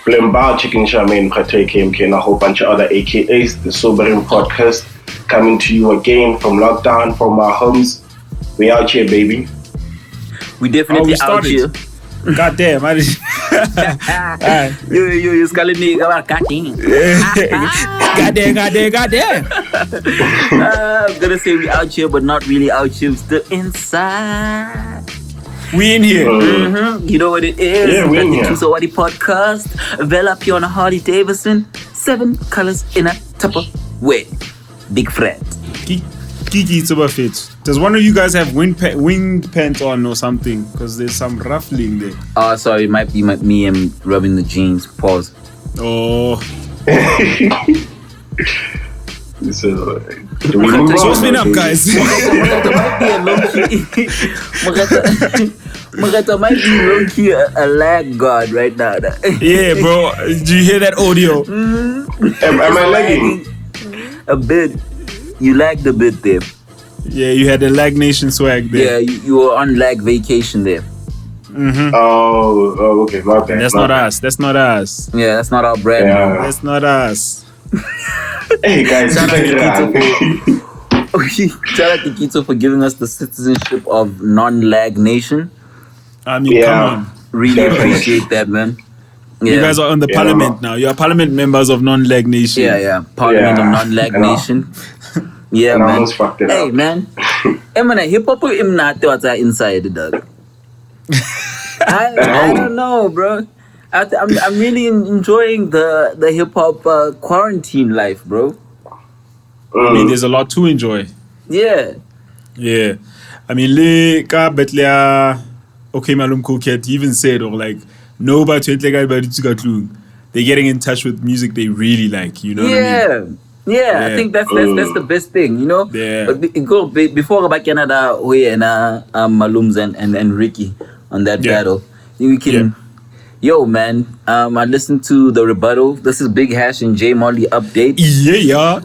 Blembao Chicken Charmaine, Mokgethwa KMK, and a whole bunch of other AKAs. The Sobering Podcast coming to you again from lockdown, from our homes. We out here, baby. We definitely out here. God damn, I just you calling me goddamn. Goddamn. I'm gonna say we out here, but not really out here. We're still inside. We in here. You know what it is? Yeah, we in here. The Kitso Moremi podcast. Vela Piona Harley Davidson. 7 colors in a Tupperware. Big friend. Kiki Tubafit. Does one of you guys have wing pants on or something? Because there's some ruffling there. Oh, sorry, it might be me and rubbing the jeans. Pause. Oh. So we move So on? spin up, guys. Mokgethwa might be a low-key. Mokgethwa might be low-key a lag god right now. Yeah, bro. Do you hear that audio? Am I lagging? A bit. You lagged a bit there. Yeah, you had the Lag Nation swag there. Yeah, you were on lag vacation there. Oh, okay. My bad. That's not us. That's not us. Yeah, that's not our brand. Yeah. That's not us. Hey guys, Shout out check to it out. Shout out to Kitso for giving us the citizenship of non-lag nation. I mean, Yeah. come on. Really appreciate that, man. Yeah. You guys are on the parliament now. You are parliament members of non-lag nation. Yeah. Parliament Yeah. of non-lag I know. nation. Yeah, And I man. almost fucked it Hey, up. man. Hey, man, hip-hop is not what's inside the dog. I don't know, bro. I'm really enjoying the hip-hop quarantine life, bro. I mean, there's a lot to enjoy. Yeah. Yeah. I mean, le ka betlia okay malum Koket even said or like nobody they're getting in touch with music they really like, you know what I mean? Yeah, I think that's the best thing, you know. Yeah. But before about Canada, we and Malums and Ricky on that battle, we can. Yo, man, I listened to the rebuttal. This is Big Hash and J Molley update. Yeah.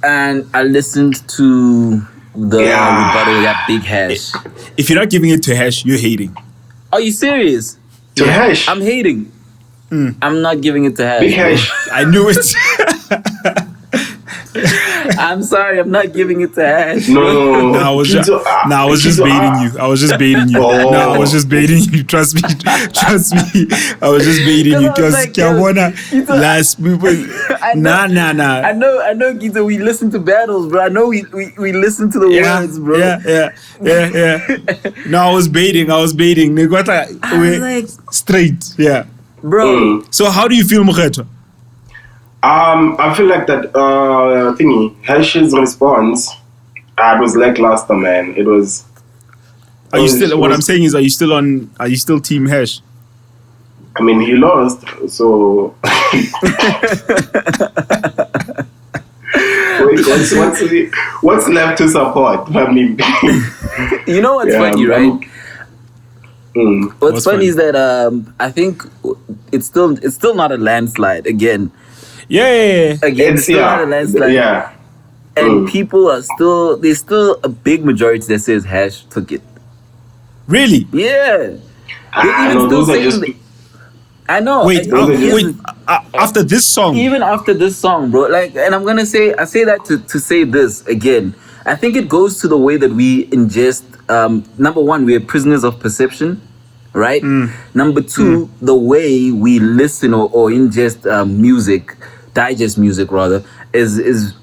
And I listened to the rebuttal that Big Hash. If you're not giving it to Hash, you're hating. Are you serious? To Hash. I'm hating. I'm not giving it to Hash. Big Hash. I knew it. I'm sorry, I'm not giving it to Hash. No. I was just Kitso, baiting you. I was just baiting you. Oh. No, I was just baiting you. Trust me. I was just baiting you Because I was because like, last people. Nah. I know, Gita, we listen to battles, bro. I know we listen to the words, bro. Yeah. No, I was baiting. Negota like, straight. Yeah. bro. So how do you feel, Mokgethwa? I feel like that thingy, Hash's response, it was lackluster, man. It was. Are you still? What I'm saying is, are you still Team Hash? I mean, he lost, so. Wait, what's left to support? I mean, You know what's funny, right? What's funny is that I think it's still not a landslide again. Yeah. Again, it's still not a landslide. Yeah. And people are there's still a big majority that says Hash took it. Really? Yeah. I know, those are just. I know. Wait. After this song. Even after this song, bro. Like, and I'm gonna say, I say that to say this again. I think it goes to the way that we ingest. Number one, we are prisoners of perception, right? Number two, the way we listen or ingest music, digest music rather, is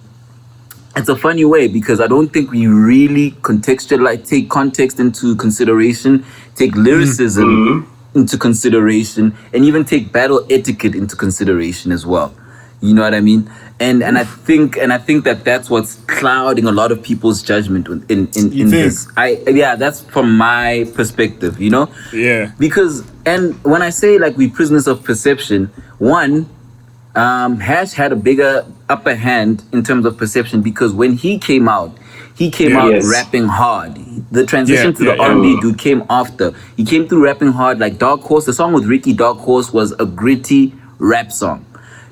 it's a funny way because I don't think we really take context into consideration, take lyricism into consideration, and even take battle etiquette into consideration as well. You know what I mean? And I think that that's what's clouding a lot of people's judgment in this. That's from my perspective, you know? Yeah. Because, and when I say like we prisoners of perception, one, Hash had a bigger upper hand in terms of perception because when he came out rapping hard. The transition to the R&B dude came after. He came through rapping hard like Dark Horse. The song with Ricky, Dark Horse, was a gritty rap song.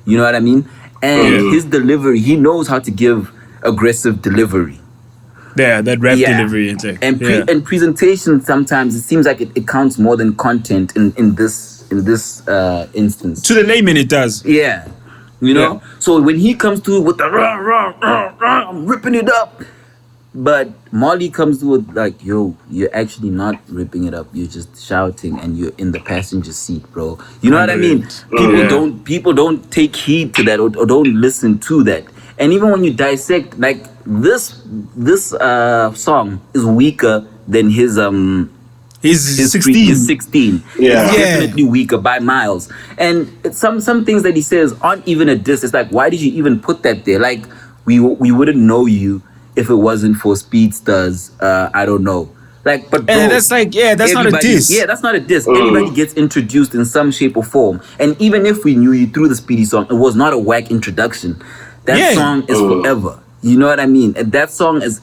You know what I mean? And his delivery, he knows how to give aggressive delivery. Yeah, that rap delivery. And presentation, sometimes it seems like it counts more than content in this instance. To the layman, it does. Yeah. You know? So when he comes through with the rah, rah, rah, rah, I'm ripping it up. But Molley comes through with like, yo, you're actually not ripping it up. You're just shouting and you're in the passenger seat, bro. You know what I mean? People don't take heed to that or don't listen to that. And even when you dissect, like this song is weaker than his 16. His 16. Yeah. It's definitely weaker by miles. And some things that he says aren't even a diss. It's like, why did you even put that there? Like, we wouldn't know you if it wasn't for speedsters. I don't know. Like, but bro, and that's like, that's not a diss. Yeah, that's not a diss. Everybody gets introduced in some shape or form. And even if we knew you through the Speedy song, it was not a whack introduction. That song is forever. You know what I mean? And that song is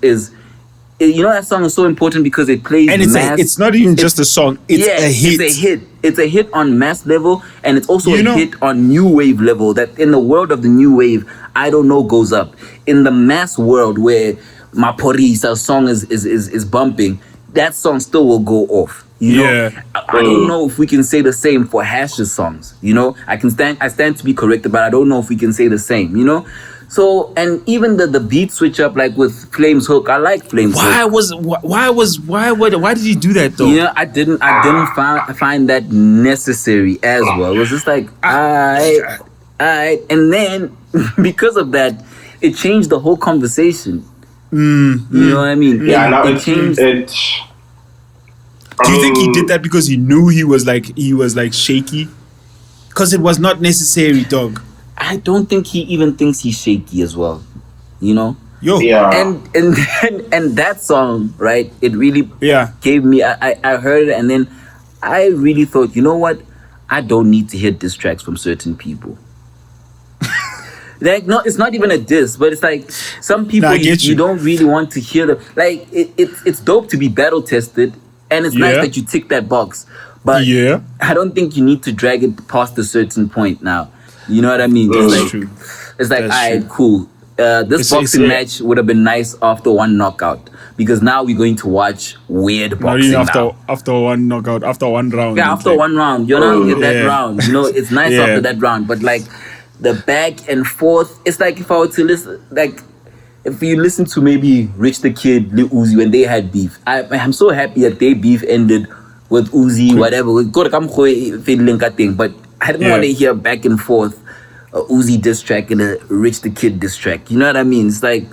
you know, that song is so important because it plays and it's not even just a song, it's a hit. It's a hit on mass level, and it's also a hit on new wave level. That in the world of the new wave, I don't know, goes up. In the mass world where Maporisa song is bumping, that song still will go off. You know, I don't know if we can say the same for Hash's songs. You know, I stand to be corrected, but I don't know if we can say the same. You know. So, and even the beat switch up, like with Flames Hook, I like Flames Hook. Why did you do that though? Yeah, I didn't find that necessary as well. It was just like, alright. And then, because of that, it changed the whole conversation. You know what I mean? Yeah, now it changed. Do you think he did that because he knew he was like shaky? Because it was not necessary, dog. I don't think he even thinks he's shaky as well, you know. Yeah. And that song, right? It really gave me. I heard it, and then I really thought, you know what? I don't need to hear diss tracks from certain people. Like, no, it's not even a diss, but it's like some people you don't really want to hear them. Like, it's dope to be battle tested, and it's nice that you tick that box. But I don't think you need to drag it past a certain point now. You know what I mean? That's true. It's like, alright, cool. This boxing match would have been nice after one knockout, because now we're going to watch weird boxing after one knockout, after one round. Yeah, after one round. You're not in that round. You know, it's nice after that round, but like the back and forth, it's like if I were to listen, like if you listen to maybe Rich the Kid, Lil Uzi, when they had beef, I'm so happy that their beef ended with Uzi, whatever. But I didn't want to hear back and forth a Uzi diss track and a Rich the Kid diss track. You know what I mean? It's like,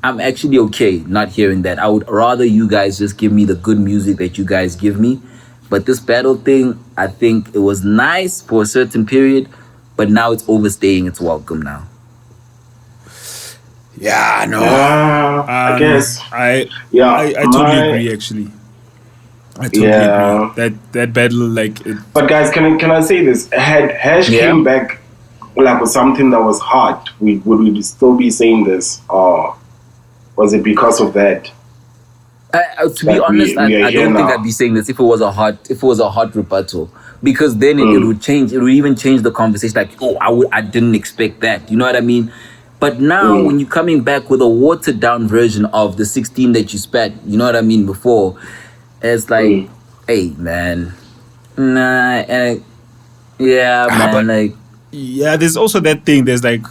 I'm actually okay not hearing that. I would rather you guys just give me the good music that you guys give me. But this battle thing, I think it was nice for a certain period, but now it's overstaying its welcome now. Yeah, no. I guess. I totally agree, actually. I totally agree. That battle, like it. But guys, can I say this? Had Hash came back like with something that was hot, would we still be saying this, or was it because of that? To be honest, I don't think I'd be saying this if it was a hot rebuttal, because then it would change. It would even change the conversation. Like, I didn't expect that. You know what I mean? But now when you're coming back with a watered down version of the 16 that you spat, you know what I mean, before, it's like, hey man, man, like. Yeah, there's also that thing. There's like,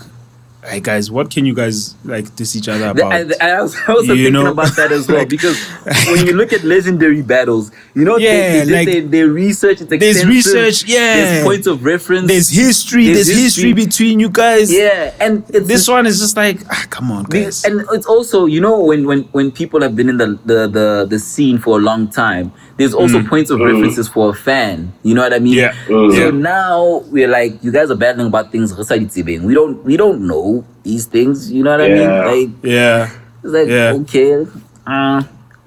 hey guys, what can you guys like diss each other about? I was also thinking about that as well, because when you look at legendary battles, you know, they research. It's extensive. There's research. There's points of reference. There's history. There's history between you guys. Yeah, and this one is just like, come on, guys. And it's also, you know, when people have been in the scene for a long time, there's also points of references for a fan. You know what I mean? Yeah. So now we're like, you guys are battling about things we don't know these things. You know what I mean? Like, it's like, okay,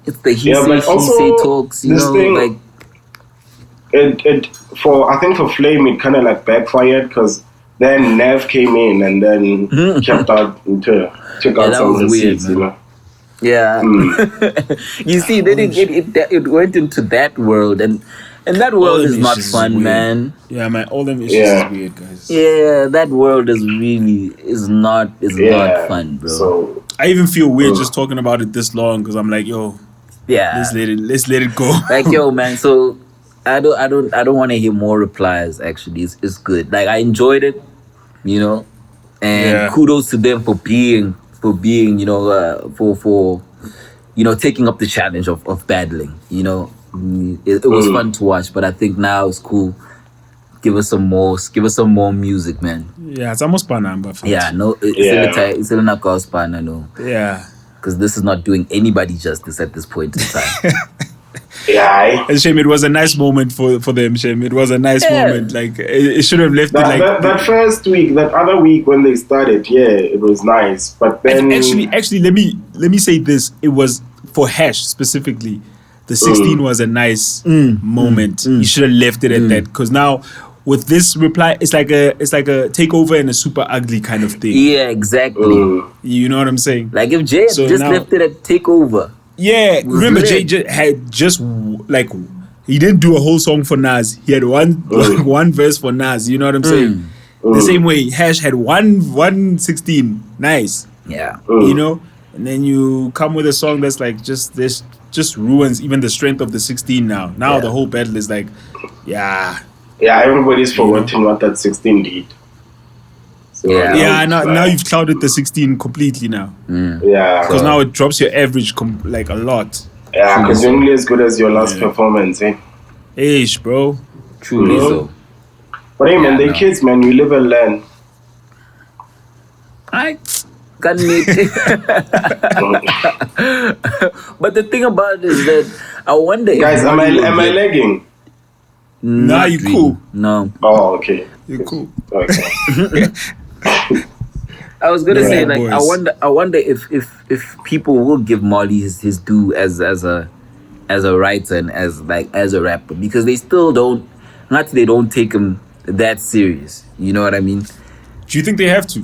it's the he say talks. You know, like it for, I think for Flame it kind of like backfired, because then Nev came in and then kept out took out some of the seats, you know. Yeah, you see, then it went into that world, and that world is not fun, man. Yeah, man, all them issues is weird, guys. Yeah, that world is not fun, bro. So I even feel weird just talking about it this long, because I'm like, yo, let's let it go. Like, yo, man. So I don't want to hear more replies. Actually, it's good. Like I enjoyed it, you know, and kudos to them for being, you know, for you know, taking up the challenge of battling. You know, it was fun to watch, but I think now it's cool. Give us some more music, man. Yeah, it's almost Panamba. Yeah, no, it's still not called Spana, no. Yeah. Because this is not doing anybody justice at this point in time. Yeah. And shame, it was a nice moment for them, shame. It was a nice moment. Like, it should have left that first week, that other week when they started, it was nice. But then... Actually, let me say this. It was for Hash specifically. The 16 was a nice moment. You should have left it at that. Because now, with this reply, it's like a takeover and a super ugly kind of thing. Yeah, exactly. You know what I'm saying? Like if Jay just left it at takeover. Yeah, remember Jay had just like he didn't do a whole song for Nas. He had one verse for Nas. You know what I'm saying? The same way Hash had one 16. Nice. Yeah. You know, and then you come with a song that's like just ruins even the strength of the 16 now. Now the whole battle is like, yeah, everybody's forgotten what that 16 did. So now you've clouded the 16 completely now. Yeah, because now it drops your average like a lot. Yeah, because you're only as good as your last performance, eh? Ish, bro. Truly so. But hey, man, they're kids, man. You live and learn. I can't make it. But the thing about it is that I wonder, guys, am I lagging? Nah, you cool. No. Oh, okay. You're cool. Okay. I was gonna say, like, boys. I wonder if people will give Molley his due as a writer and as a rapper, because they still don't take him that serious. You know what I mean? Do you think they have to?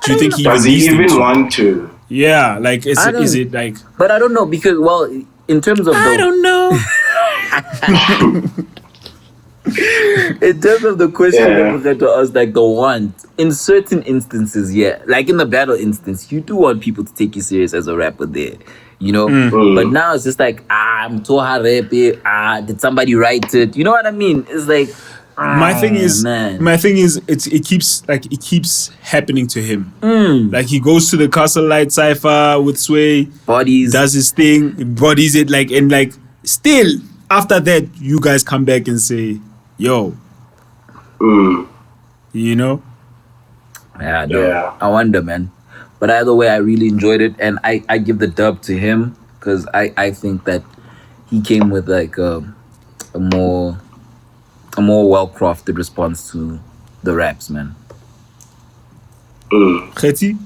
Do you think does he even want to? Yeah, like is it like? But I don't know, because in terms of I don't know. In terms of the question that Mokgethwa asked, like the want, in certain instances, like in the battle instance, you do want people to take you serious as a rapper there, you know. But now it's just like, I'm too hard rapping. Did somebody write it? You know what I mean? It's like, my thing is, it keeps happening to him. Like he goes to the Castle Light Sci-fi with Sway, bodies, does his thing, bodies it, and still after that, you guys come back and say, yo, you know? Yeah, I wonder, man. But either way, I really enjoyed it, and I give the dub to him, because I think that he came with like a more well-crafted response to the raps, man. Khetty,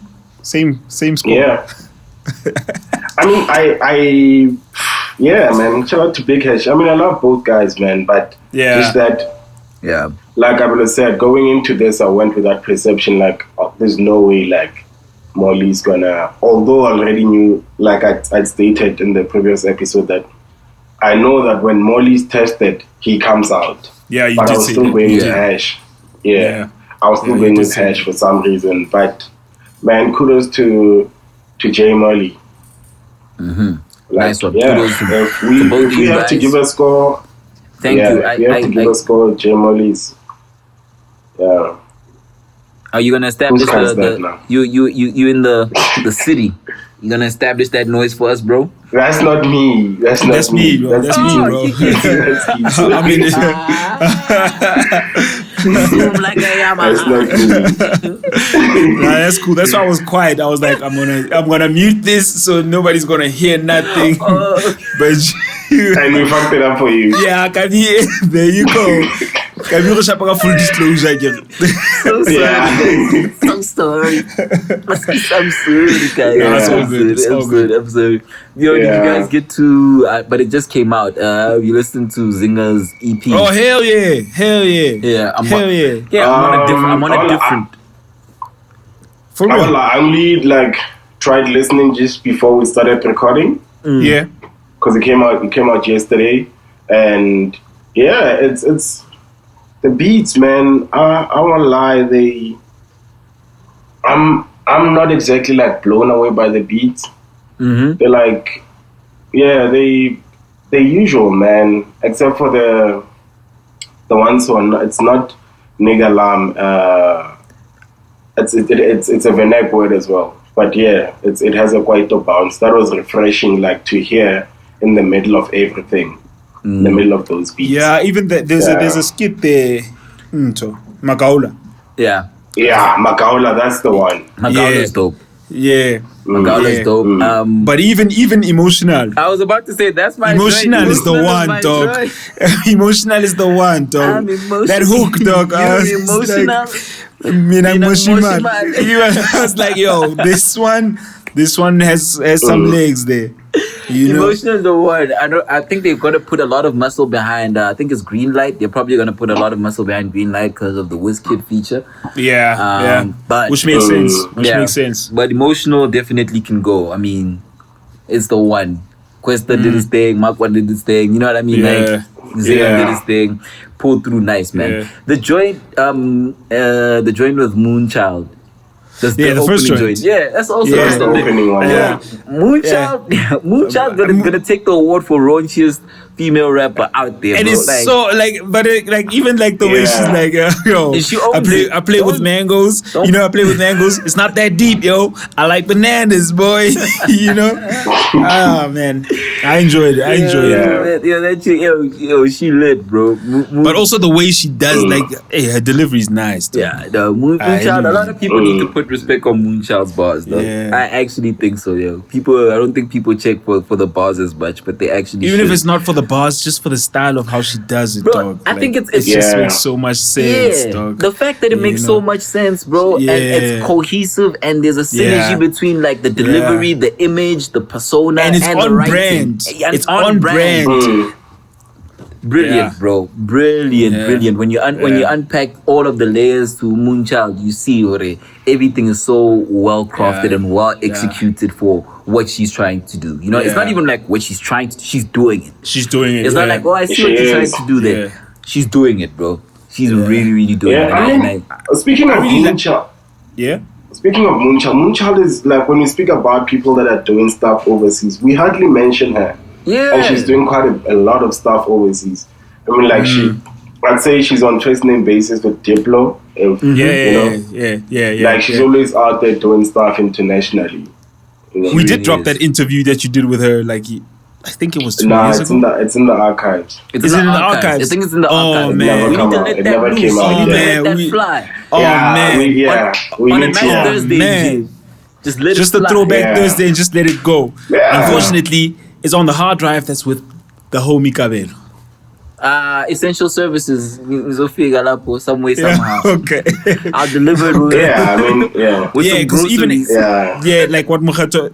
same score. Yeah. I mean, man. Shout out to Big Hash. I mean, I love both guys, man. But just that, like Kabelo said, going into this, I went with that perception, like, there's no way, like, Molley's gonna. Although I already knew, like I'd stated in the previous episode, that I know that when Molley's tested, he comes out. Yeah, you but did I was still going with Hash. Yeah, I was still going with Hash for some reason. But man, kudos to J Molley. Nice one. If we have to give a score, thank you. We have to give a score. J Molley's. Yeah. Are you gonna establish you in the city? You gonna establish that noise for us, bro? That's not me. That's me, bro. That's me, bro. I mean, like I am. That's not me. Nah, that's cool. That's why I was quiet. I was like, I'm gonna mute this so nobody's gonna hear nothing. But and we fucked it up for you. Yeah, I can hear. There you go. Can you shop a full disclosure again? I'm sorry. I'm sorry, guys. No, it's all good. I'm sorry. Yo, did you guys get to? But it just came out. You listened to Zingah's EP. Oh hell yeah! Yeah, I'm on a different. For real, I only tried listening just before we started recording. Yeah, because it came out yesterday, and it's the beats, man. I won't lie, I'm not exactly like blown away by the beats. They're like, they the usual, man. Except for the ones who are not. It's not nigga lam. It's a vernac word as well. But yeah, it has a quite a bounce. That was refreshing, like to hear in the middle of everything, in the middle of those beats. Yeah, even there's a skit there. Magaula. Yeah. Yeah, Magaula, that's the one. Magaula is dope. Yeah. Magaula is dope. But even emotional. I was about to say that's my emotional joint. is the one, dog. Emotional is the one, dog. That hook, dog. You're emotional. Emotional. I was like, yo, this one has some legs there. Emotional is the word. I think they've got to put a lot of muscle behind. I think it's Green Light. They're probably going to put a lot of muscle behind Green Light because of the WizKid feature. Yeah. But which makes sense. Makes sense. But emotional definitely can go. I mean, it's the one. Questa did his thing. Mokgethwa did his thing. You know what I mean? Like Zingah did his thing. Pulled through nice, man. Yeah. The joint with Moonchild. The first joint. Yeah, that's also the opening one. Yeah. Moonchild gonna take the award for raunchiest female rapper out there, and bro. it's so even the way she's like, yo, I play with mangoes. You know, I play with mangoes. It's not that deep, yo. I like bananas, boy. You know. Ah, man, I enjoyed it. Yeah, that chick, yo, she lit, bro. But also the way she does, her delivery is nice. Though. Yeah, the Moonchild. A lot of people need to put respect on Moonchild's bars, though. Yeah. I actually think so, yo. I don't think people check for the bars as much, but they actually even should. If it's not for the bars, just for the style of how she does it, bro, dog. I think it just makes so much sense, dog. The fact that it makes so much sense, bro, and it's cohesive, and there's a synergy between like the delivery, the image, the persona, and it's on the brand. It's on brand. Brilliant, bro. Brilliant. When you unpack all of the layers to Moonchild, you see everything is so well crafted and well executed for what she's trying to do. You know, it's not even like what she's trying to. She's doing it. It's not like, I see what you're trying to do there. Yeah. She's doing it, bro. She's really doing it. I mean, speaking of Moonchild. Speaking of Moonchild is like when we speak about people that are doing stuff overseas, we hardly mention her. Yeah. And she's doing quite a lot of stuff overseas. I mean, like I'd say she's on first name basis with Diplo. Yeah. Like she's always out there doing stuff internationally. We did drop that interview that you did with her, like I think it was 2 years ago. It's in the archives. Is it in the archives? I think it's in the archives. Oh man, we need to let that loose. We need to let that fly. Oh man, we on need a nice Thursday, just let it fly. Just a throwback Thursday and just let it go. Unfortunately, it's on the hard drive that's with the homie Kabelo. Essential services some way somehow. Okay. I'll deliver it with some groceries. Like what Mokgethwa,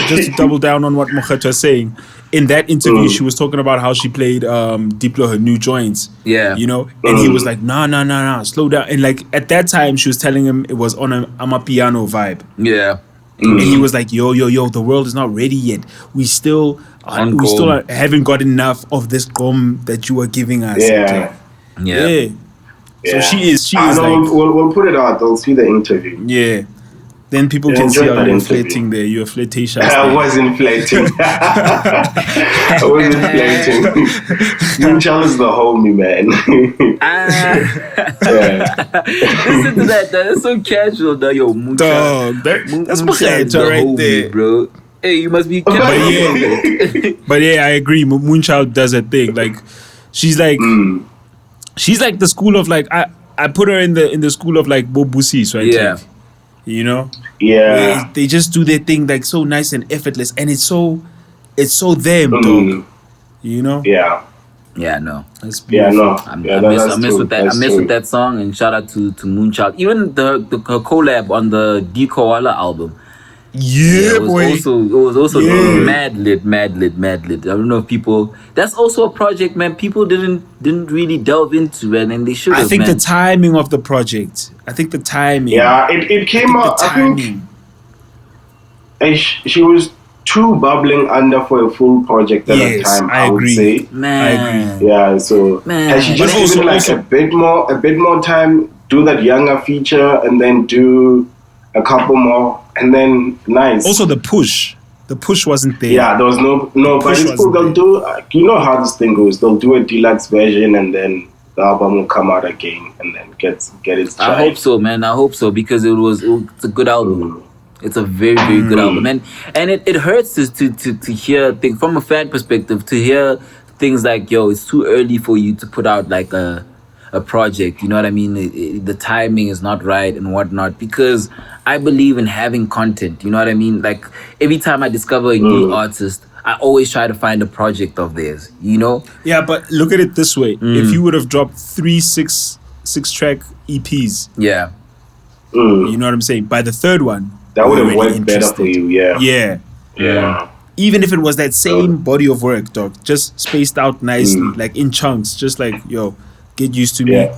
just to double down on what Mokgethwa is saying. In that interview, she was talking about how she played Diplo her new joints. Yeah. You know? And he was like, nah, slow down. And like at that time, she was telling him it was on a Amapiano vibe. Yeah. And he was like, yo, the world is not ready yet. We still haven't got enough of this gum that you are giving us. Yeah. So she is we'll put it out. They'll see the interview. Yeah. Then people can see how you're inflating there. You're flirtatious. I was inflating. Moonchild is the homie, man. Listen to that. That's so casual, though. Yo, Moonchild. That's Mokgethwa right there, bro. Hey, you must be careful. But I agree. Moonchild does a thing. Like, she's like the school of like I put her in the school of like Bobusis, right? Yeah. You know? Yeah. They just do their thing like so nice and effortless, and it's so them, dog. You know? Yeah. Yeah, no. That's beautiful. I miss with that song, and shout out to Moonchild. Even the collab on the D Koala album. Yeah, it was also mad lit. I don't know if people. That's also a project, man. People didn't really delve into it, and they should have. I think the timing of the project. Yeah, it came out. I think she was too bubbling under for a full project at a time. I would say. Man. I agree. Yeah. So has she just given like a bit more time? Do that younger feature, and then do a couple more. And then nice. Also the push. The push wasn't there. Yeah, there was no, but it's cool. They'll do, you know how this thing goes. They'll do a deluxe version and then the album will come out again and then get its try. I hope so, man. I hope so because it's a good album. It's a very, very good album. And it hurts us to hear things from a fan perspective, to hear things like, yo, it's too early for you to put out like a project, you know what I mean? The timing is not right and whatnot, because I believe in having content, you know what I mean? Like every time I discover a new artist, I always try to find a project of theirs, you know? Yeah, but look at it this way. If you would have dropped 3 6-track EPs, yeah, you know what I'm saying? By the third one, that would have worked better for you, yeah. Even if it was that same body of work, dog, just spaced out nicely, like in chunks, just like, yo, get used to me,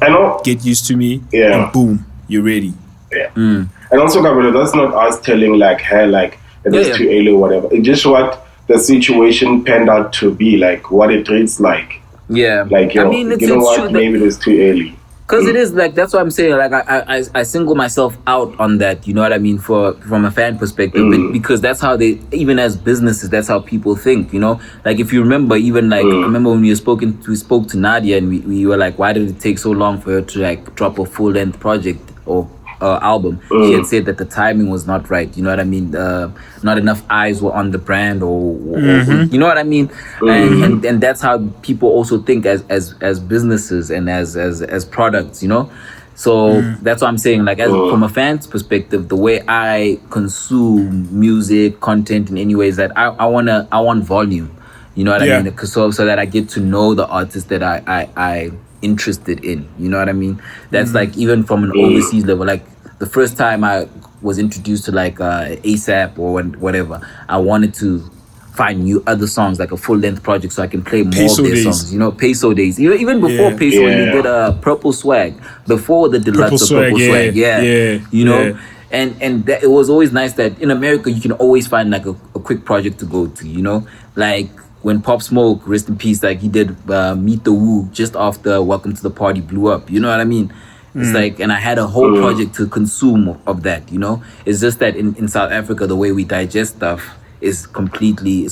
get used to me, and boom, you're ready. Yeah. And also, Kabelo, that's not us telling like, hey, like, it was too early or whatever. It's just what the situation panned out to be, like, what it reads like. Yeah. Like, yo, I mean, you know what, maybe it was too early. Because it is like, that's what I'm saying. Like I single myself out on that. You know what I mean? From a fan perspective, because that's how they, even as businesses, that's how people think. You know, like if you remember, even like I remember when we spoke to Nadia and we were like, why did it take so long for her to like drop a full length project or album? She had said that the timing was not right. You know what I mean? Not enough eyes were on the brand, or you know what I mean? And that's how people also think as businesses and as products. You know, so that's what I'm saying. Like from a fan's perspective, the way I consume music content in any way is that I want volume. You know what I mean? So that I get to know the artist that I interested in, you know what I mean? That's like even from an overseas level, like the first time I was introduced to like ASAP or whatever, I wanted to find new other songs, like a full length project, so I can play more Peso of their days. songs, you know, Peso days. Even before Peso, when they did Purple Swag, before the deluxe of Purple Swag, you know. And that, it was always nice that in America you can always find like a quick project to go to, you know, like when Pop Smoke, rest in peace, like he did Meet the Woo just after Welcome to the Party blew up. You know what I mean? It's like, and I had a whole project to consume of that, you know? It's just that in South Africa, the way we digest stuff is completely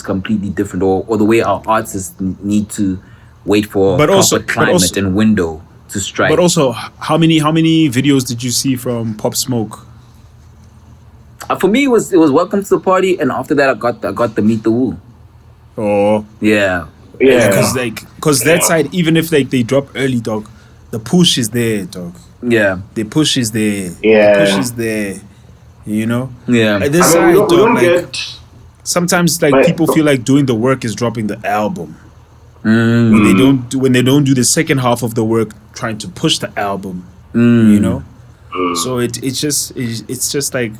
different, or the way our artists need to wait for proper climate and window to strike. But also, how many videos did you see from Pop Smoke? For me, it was Welcome to the Party, and after that, I got the Meet the Woo. Oh yeah, because that side, even if like they drop early, dog, the push is there, dog. Yeah, the push is there. Yeah, the push is there. You know. Yeah. At this side, dog, like, sometimes like people feel like doing the work is dropping the album. When they don't do the second half of the work, trying to push the album. You know. So it's just like,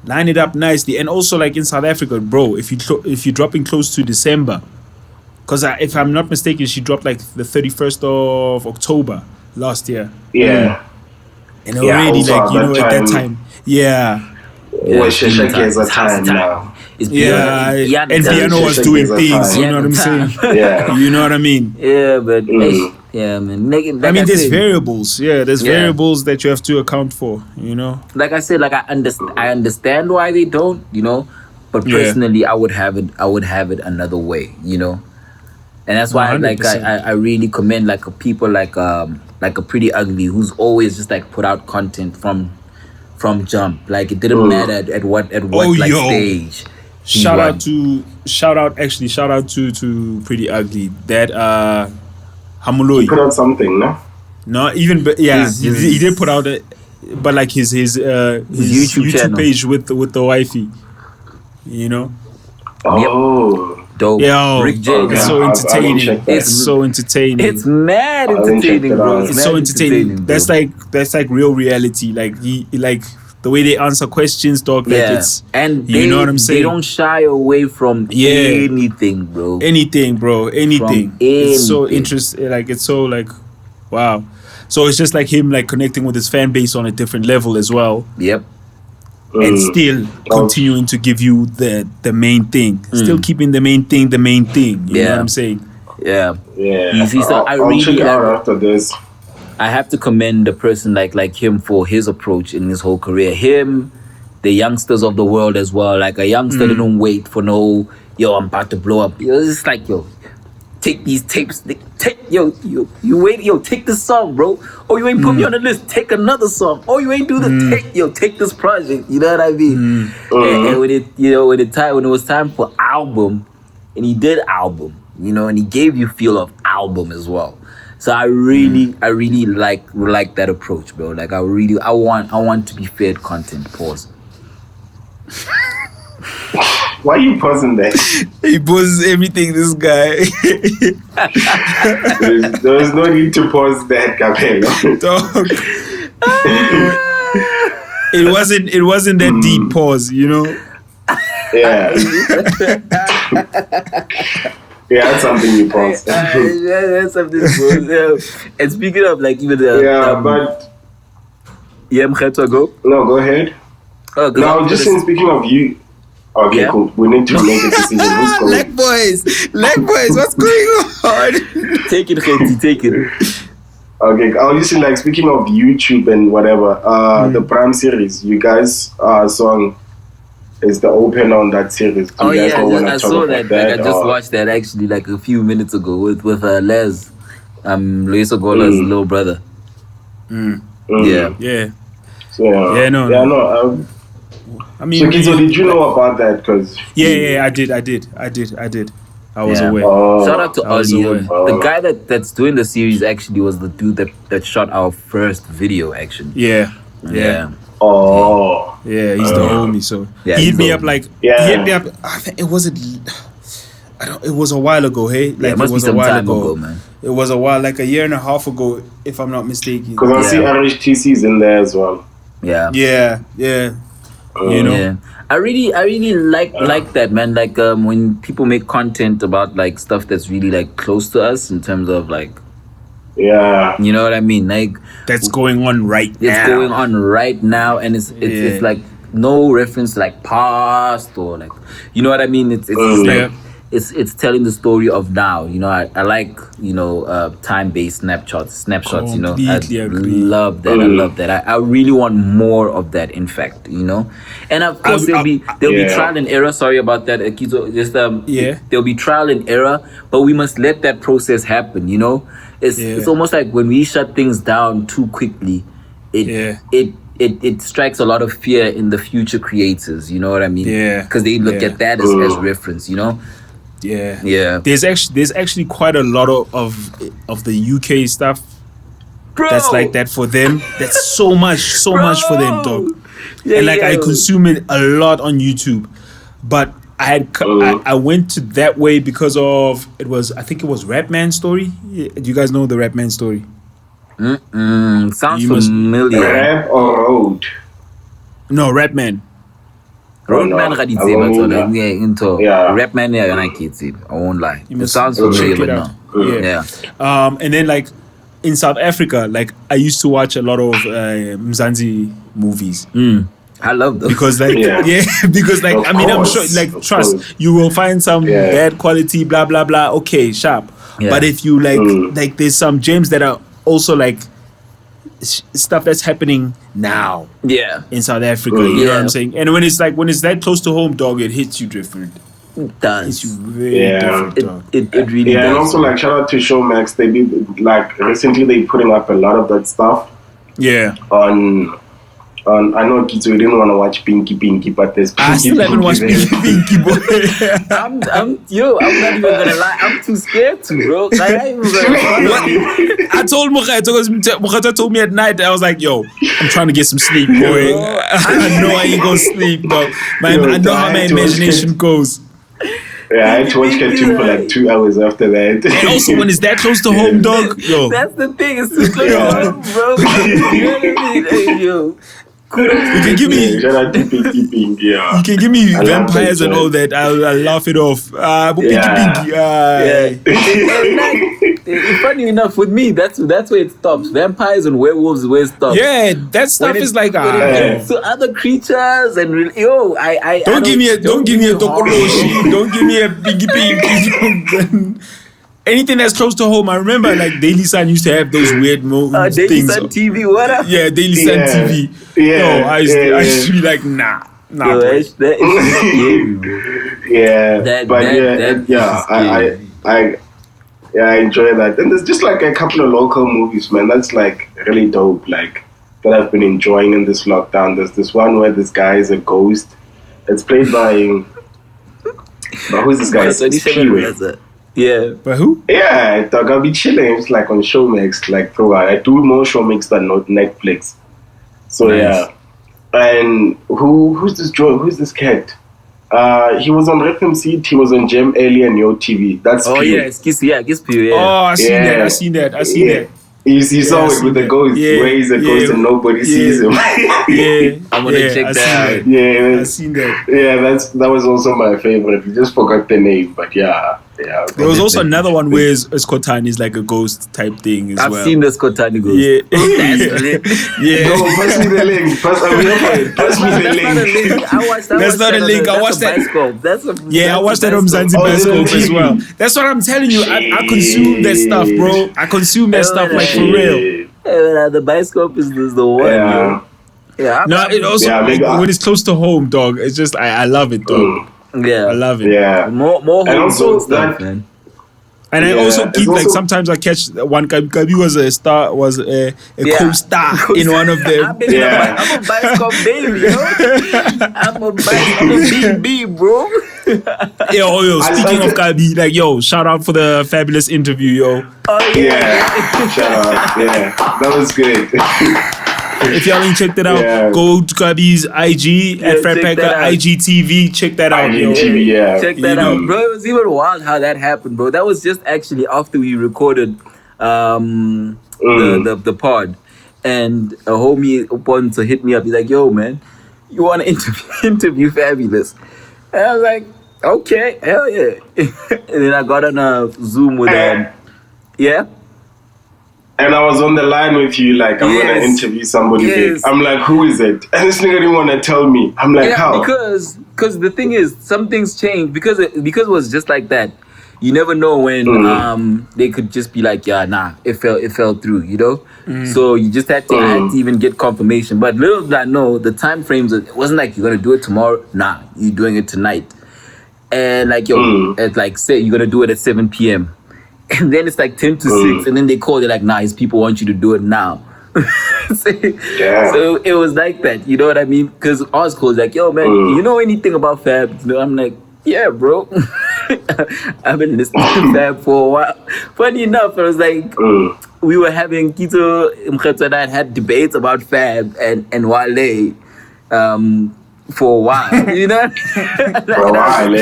line it up nicely. And also like in South Africa, bro, if you're dropping close to December, because if I'm not mistaken, she dropped like the 31st of October last year. Yeah. And already like, you know, at that time, well, Sheshake is a time now. And Piano was doing things, you know what I'm saying? Yeah. You know what I mean? Yeah, but yeah, man. Like I mean, there's variables. Yeah, there's variables that you have to account for, you know? Like I said, like I understand why they don't, you know? But personally, I would have it another way, you know? And that's why 100%. I really commend like people like a Pretty Ugly, who's always just like put out content from jump. Like it didn't matter at what stage. Shout out to Pretty Ugly. That Hamuloi. He put out something, no? No, even he did put out but like his YouTube page with the wifey. You know? Oh. Dope. Yo, Rick J. It's so entertaining. It's so entertaining. It's mad entertaining, bro. It's so entertaining. That's like real reality. Like the way they answer questions, dog. Like it's, and you know what I'm saying. They don't shy away from anything, bro. Anything. It's so interesting. Like it's so like, wow. So it's just like him like connecting with his fan base on a different level as well. Yep. And still continuing to give you the main thing. Still keeping the main thing. You know what I'm saying? Yeah. You see, so I'll check it out after this. I have to commend a person like him for his approach in his whole career. Him, the youngsters of the world as well. Like a youngster didn't wait for no, yo, I'm about to blow up. It's just like, yo, take these tapes. You wait, yo, take this song, bro. Oh, you ain't put me on the list. Take another song. Oh, you ain't do the take this project. You know what I mean? And when it, when it was time for album, and he did album, and he gave you feel of album as well. So I really like that approach, bro. Like I want to be fed content. Pause. Why are you pausing that? He pauses everything, this guy. There's no need to pause that, Kabelo. Dog. It wasn't that deep pause, Yeah. Yeah, that's something you paused. That's something you paused. And speaking of like even the but Mokgethwa, go. No, go ahead. Oh, no, I was just saying, speaking of you. Okay, cool. We need to make a decision. Who's going? Leg boys, what's going on? Take it, Kheti, take it. Okay, I was just saying, like, speaking of YouTube and whatever, the Prime series, you guys song is the opener on that series. I saw that. Like, I just watched that actually like a few minutes ago with Les, Luis Ogola's little brother. Yeah. So, I mean, so Kitso, did you know about that? Because I did. I was aware. Shout out to Ollie. The guy that's doing the series actually was the dude that shot our first video. Actually. Yeah. Oh. Yeah, he's the homie. So he hit me up like. He hit me up. I think it wasn't. It was a while ago. Hey, like it must it was be some a while time ago, man. It was a while, like a year and a half ago, if I'm not mistaken. Because I see RHTC's in there as well. Yeah. I really like that, man. Like when people make content about like stuff that's really like close to us in terms of like, you know what I mean, like that's going on right now. It's going on right now, and it's like no reference to like past or like, you know what I mean. It's like it's telling the story of now. I like time-based snapshots. Completely I agree. love that. I love that. I really want more of that. In fact, and of course there'll be trial and error. Sorry about that, Kitso. Just there'll be trial and error, but we must let that process happen. It's almost like when we shut things down too quickly, it strikes a lot of fear in the future creators. You know what I mean? Yeah. Because they look at that as reference. Yeah. There's actually quite a lot of the UK stuff. Bro. That's like that for them. That's so much for them, dog. And like I consume it a lot on YouTube, but I went to that way because of I think it was Rap Man Story. Do you guys know the Rap Man Story? Sounds familiar. Rap or Road? No, Rap Man. Roadman Rapman I won't lie. It sounds familiar, but no. Yeah. And then like in South Africa, like I used to watch a lot of Mzansi movies. I love them because like because like I mean I'm sure like trust you will find some bad quality blah blah blah. Okay, sharp. But if you like there's some gems that are also like stuff that's happening now in South Africa, you know what I'm saying? And when it's that close to home, dog, it hits you different. It does. It's you very different, dog. It really does. And also like shout out to Showmax, they did like recently they putting up a lot of that stuff on I know Kitso, you didn't want to watch Pinky, but there's Pinky. I still haven't watched Pinky, boy. I'm not even gonna lie. I'm too scared to, bro. Like, I ain't even gonna I told Mokgethwa told me at night. I was like, yo, I'm trying to get some sleep, boy. I know I ain't gonna sleep, dog. I know how my imagination goes. Yeah, I had to watch cartoon for like 2 hours after that. And also, when it's that close to home, dog, yo. That's the thing. It's too close to home, bro. You know what I mean? Hey, yo. You can give me. Shout out to Pinky, You can give me vampires and all that. I'll laugh it off. Funny enough, with me, that's where it stops. Vampires and werewolves is where it stops. Yeah, that stuff is like so other creatures and don't give me a Tokoroshi. Don't give me a Pinky. Anything that's close to home. I remember like Daily Sun used to have those weird Daily things. Sun TV, what up? Yeah, Daily Sun TV. Yeah, I used to be like, nah. Nah, bro. that is scary, bro. I enjoy that. And there's just like a couple of local movies, man. That's like really dope. Like that I've been enjoying in this lockdown. There's this one where this guy is a ghost. It's played by. Who's this guy? Yeah. By who? Yeah, I'll be chilling. It's like on Showmax, like throughout. I do more Showmax than Netflix. So nice. Yeah. And who's this cat? He was on Rhythm Seed. He was on Gem Early and Yo TV. That's Pew. Yeah. Oh, I seen that. You saw it with the ghost, where he's a ghost and nobody sees him. I'm gonna check that out. Yeah, I seen that. Yeah, that was also my favorite. You just forgot the name, but yeah. There was also another one where Skotani is like a ghost type thing as well. I've seen the Skotani ghost. Yeah. No, pass me the link. Pass me the link. That's not a link. I watched that. I watched that on Zanzibar Scope as well. That's what I'm telling you. I consume that stuff, bro. I consume that stuff like for real. The Bioscope is the one. Yeah. No, it also when it's close to home, dog. It's just I love it, dog. Yeah, I love it. Yeah, more and also stuff, man. And I also keep sometimes I catch one. Kabi was a co-star in one of them. I'm a Bioscope baby, yo. I'm a BB, bro. Yo, speaking of Kabi, like, yo, shout out for the fabulous interview, yo. Oh yeah, shout out. Yeah, that was good. If y'all ain't checked it out, go to Kabi's IG at Fratpacker IGTV. Check that out, yo. IGTV, check that out, bro. It was even wild how that happened, bro. That was just actually after we recorded the pod, and a homie wanted to hit me up. He's like, "Yo, man, you want to interview Fabulous?" And I was like, "Okay, hell yeah!" And then I got on a Zoom with yeah. And I was on the line with you, like, I'm going to interview somebody big. I'm like, who is it? And this nigga didn't want to tell me. I'm like, how? Because the thing is, some things change. Because it was just like that. You never know when they could just be like, yeah, nah, it fell through, you know? So you just had to even get confirmation. But little did I know, the time frames, it wasn't like you're going to do it tomorrow. Nah, you're doing it tonight. And like, at like, say, you're going to do it at 7 p.m. And then it's like 10 to 6, and then they call it like, nah, his people want you to do it now. So it was like that, you know what I mean? Because Ozco was like, yo, man, you know anything about Fab? You know, I'm like, yeah, bro. I've been listening to Fab for a while. Funny enough, it was like, we were having Kitso, Mokgethwa and I had debates about Fab and Wale. For a while, you know. For a while,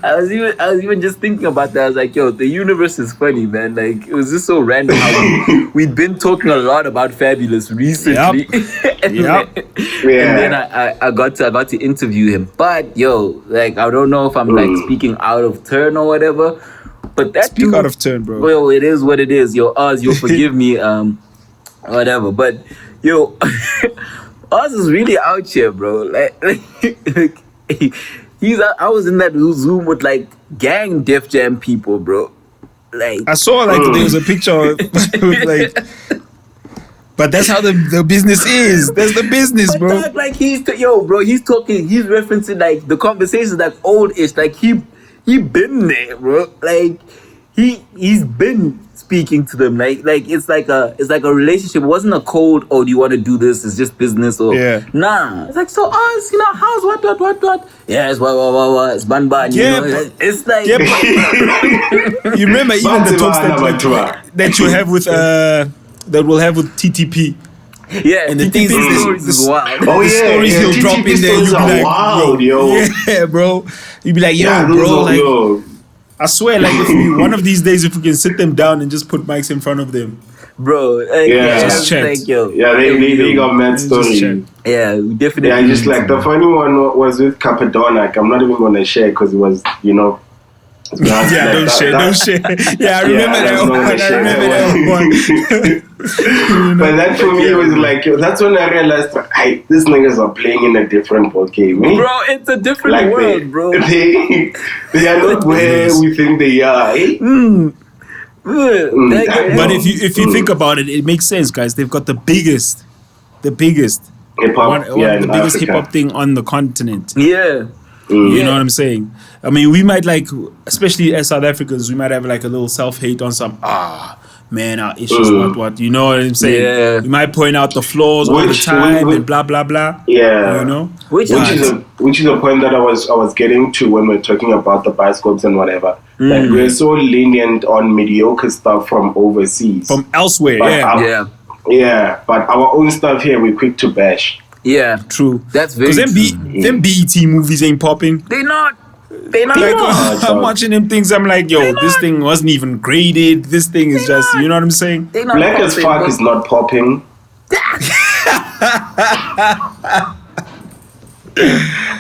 I was even just thinking about that. I was like, yo, the universe is funny, man. Like, it was just so random how we'd been talking a lot about Fabulous recently. And then I got to interview him. But yo, like, I don't know if I'm like speaking out of turn or whatever. But that speak out of turn, bro. Well, it is what it is. Yo, Oz, you'll forgive me, whatever. But yo. Oz is really out here, bro. Like I was in that Zoom with like gang Def Jam people, bro. Like I saw like there was a picture with like, but that's how the business is. That's the business, bro. But like he's referencing like the conversations like old-ish. Like he been there, bro. Like he's been speaking to them, like it's like a relationship. It wasn't a cold, oh, do you want to do this? It's just business, or nah. It's like, so us, you know, how's what? Yeah, it's what, it's ban. You know, it's like you remember even the talks that you have with that we'll have with TTP. Yeah, and the things is wild. Oh, the stories he'll drop in there, you'll be like, wild, yo. Yeah, bro. You'll be like, bro, like. I swear, like, if one of these days, if we can sit them down and just put mics in front of them, bro. Just chat. Like, yo, they got mad story. Yeah, we definitely. Yeah, just like the funny one was with Capadona. I'm not even gonna share because it was, you know. Don't share. Yeah, I remember that one. But that for me was like, that's when I realized, these niggas are playing in a different ball game. Bro, it's a different world, bro. They are not where we think they are. But if you think about it, it makes sense, guys. They've got the biggest hip hop. The biggest hip hop thing on the continent. Yeah. You know what I'm saying? I mean, we might like, especially as South Africans, we might have like a little self-hate on some, man, our issues, what, you know what I'm saying? Yeah. We might point out the flaws all the time and blah, blah, blah. Yeah. You know? Which is a point that I was getting to when we're talking about the bioscopes and whatever. That we're so lenient on mediocre stuff from overseas. From elsewhere, Yeah, but our own stuff here, we're quick to bash. Yeah, true. That's very true. Because them BET movies ain't popping. They're not. Like, I'm watching them things. I'm like, yo, this thing wasn't even graded. This thing is just, you know what I'm saying? Black as Fuck is not popping.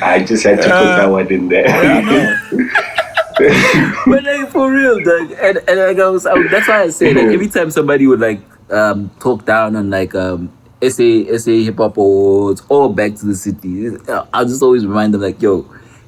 I just had to put that one in there. But like, for real, dog. And like, that's why I say, like, every time somebody would like talk down on like SA Hip Hop Awards or Back to the City, I'll just always remind them, like, yo,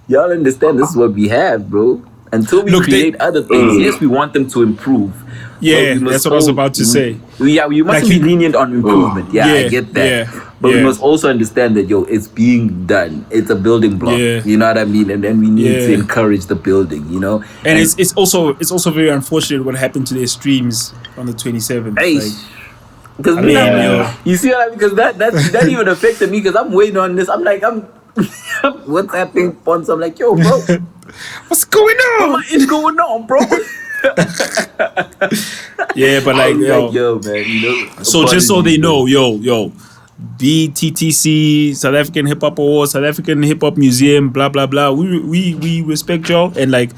y'all understand this is what we have, bro. Until we create other things, yes, we want them to improve. Yeah, that's what I was about to say. Yeah, we must be lenient on improvement. Yeah, I get that. But we must also understand that, yo, it's being done. It's a building block. You know what I mean? And then we need to encourage the building, you know? And it's also very unfortunate what happened to their streams on the 27th. Hey, because you see what I mean? Because that even affected me, because I'm waiting on this. I'm like, what's happening, Pons? I'm like, yo, bro. What's going on? What's going on, bro? Yeah, but like, yo, man, you know. So just so they know, yo, BTTC, South African Hip Hop Awards, South African Hip Hop Museum, blah blah blah. We respect y'all, and like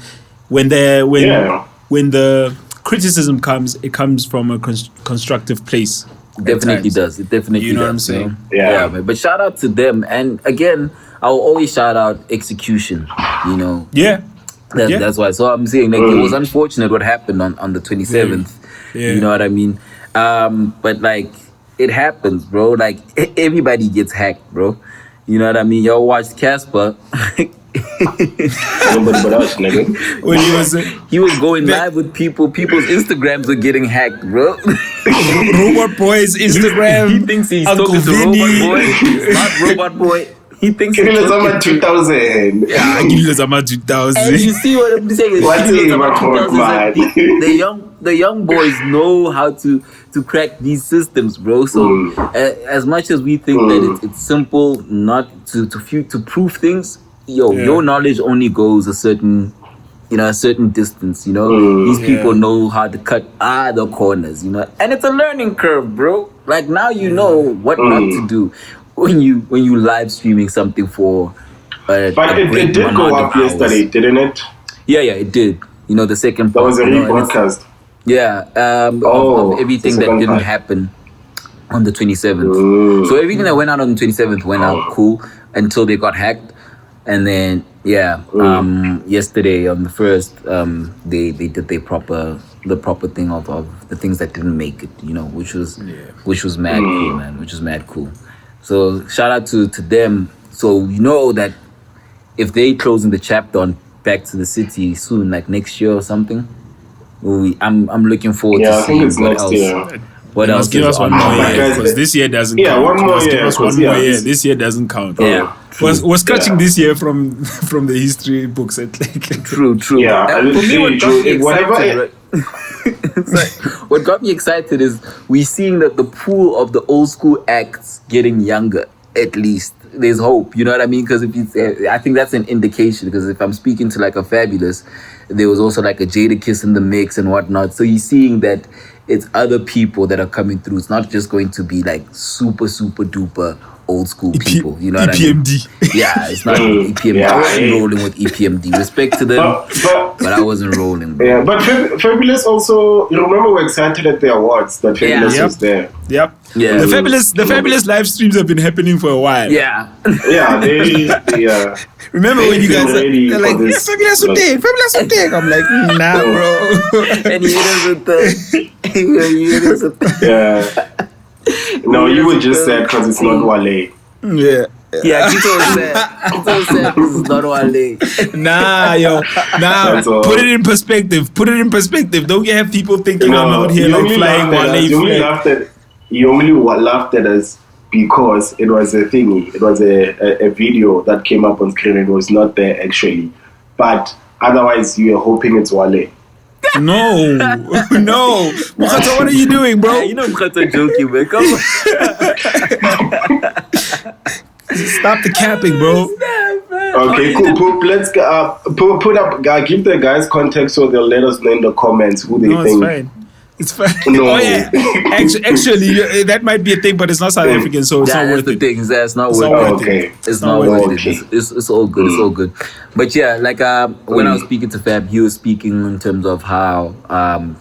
when the criticism comes, it comes from a constructive place. Definitely does. It definitely does. You know what I'm saying? Yeah, man. But shout out to them, and again, I'll always shout out execution. You know. Yeah. That's why. So I'm saying, like, it was unfortunate what happened on the 27th. Yeah. You know what I mean? But like, it happens, bro. Like, everybody gets hacked, bro. You know what I mean? Y'all watched Casper. Nobody but us, nigga. When he was going live with people's Instagrams were getting hacked, bro. Robot Boy's Instagram. He thinks he's talking to Robot Boy. It's not Robot Boy. He thinks he's talking 2000. Yeah, Gilazama 2000. And you see what I'm saying? The young boys know how to crack these systems, bro. So as much as we think that it's simple not to prove things, your knowledge only goes a certain distance, you know. These people know how to cut other corners, you know. And it's a learning curve, bro. Like, now you know what not to do when you live streaming something for but it did go up yesterday, didn't it? Yeah, it did. You know, the second part. That was a rebroadcast. Of everything that didn't happen on the 27th. So everything that went out on the 27th went out cool until they got hacked. And then yesterday on the 1st, they did the proper thing of the things that didn't make it, you know, which was mad cool, man. Which was mad cool. So shout out to them. So you know that if they closing the chapter on Back to the City soon, like next year or something, I'm looking forward to seeing what else. Year. What else? Give us one more year, because this year doesn't count. One more year. Give us one more year. This year doesn't count. Yeah. We're scratching this year from the history books. True. Yeah. For me, what got me excited, what got me excited is we seeing that the pool of the old school acts getting younger. At least there's hope. You know what I mean? Because I think that's an indication. Because if I'm speaking to like a Fabulous, there was also like a Jadakiss in the mix and whatnot. So you're seeing that it's other people that are coming through. It's not just going to be like super duper old school people. You know what I mean? EPMD. Yeah, it's not EPMD. I wasn't rolling with EPMD. Respect to them, but I wasn't rolling. Bro. Yeah, but Fabulous also, you remember we're excited at the awards that Fabulous was there. Yep. Yeah. The Fabulous live streams have been happening for a while. Yeah. Yeah, they remember when you guys they're like, Fabulous will take. I'm like, nah, bro. And he hit us with the Yeah. No, you were just sad because it's not Wale. Yeah. Yeah, Kitso was sad because it's not Wale. Nah, put it in perspective. Don't you have people thinking I'm out here like flying Wale flag. You only laughed at us because it was a thingy. It was a video that came up on screen. It was not there actually. But otherwise, you are hoping it's Wale. No. Mokgethwa, what are you doing, bro? You know Mokgethwa joking, man. Come on. Stop the capping, bro. Okay, cool. Let's put up. Give the guys context so they'll let us know in the comments who they think. It's fine. No. Oh yeah. Actually, that might be a thing, but it's not South African, so it's not worth it. It's not worth it. It's not worth it. It's all good. It's all good. But yeah, like when I was speaking to Fab, he was speaking in terms of how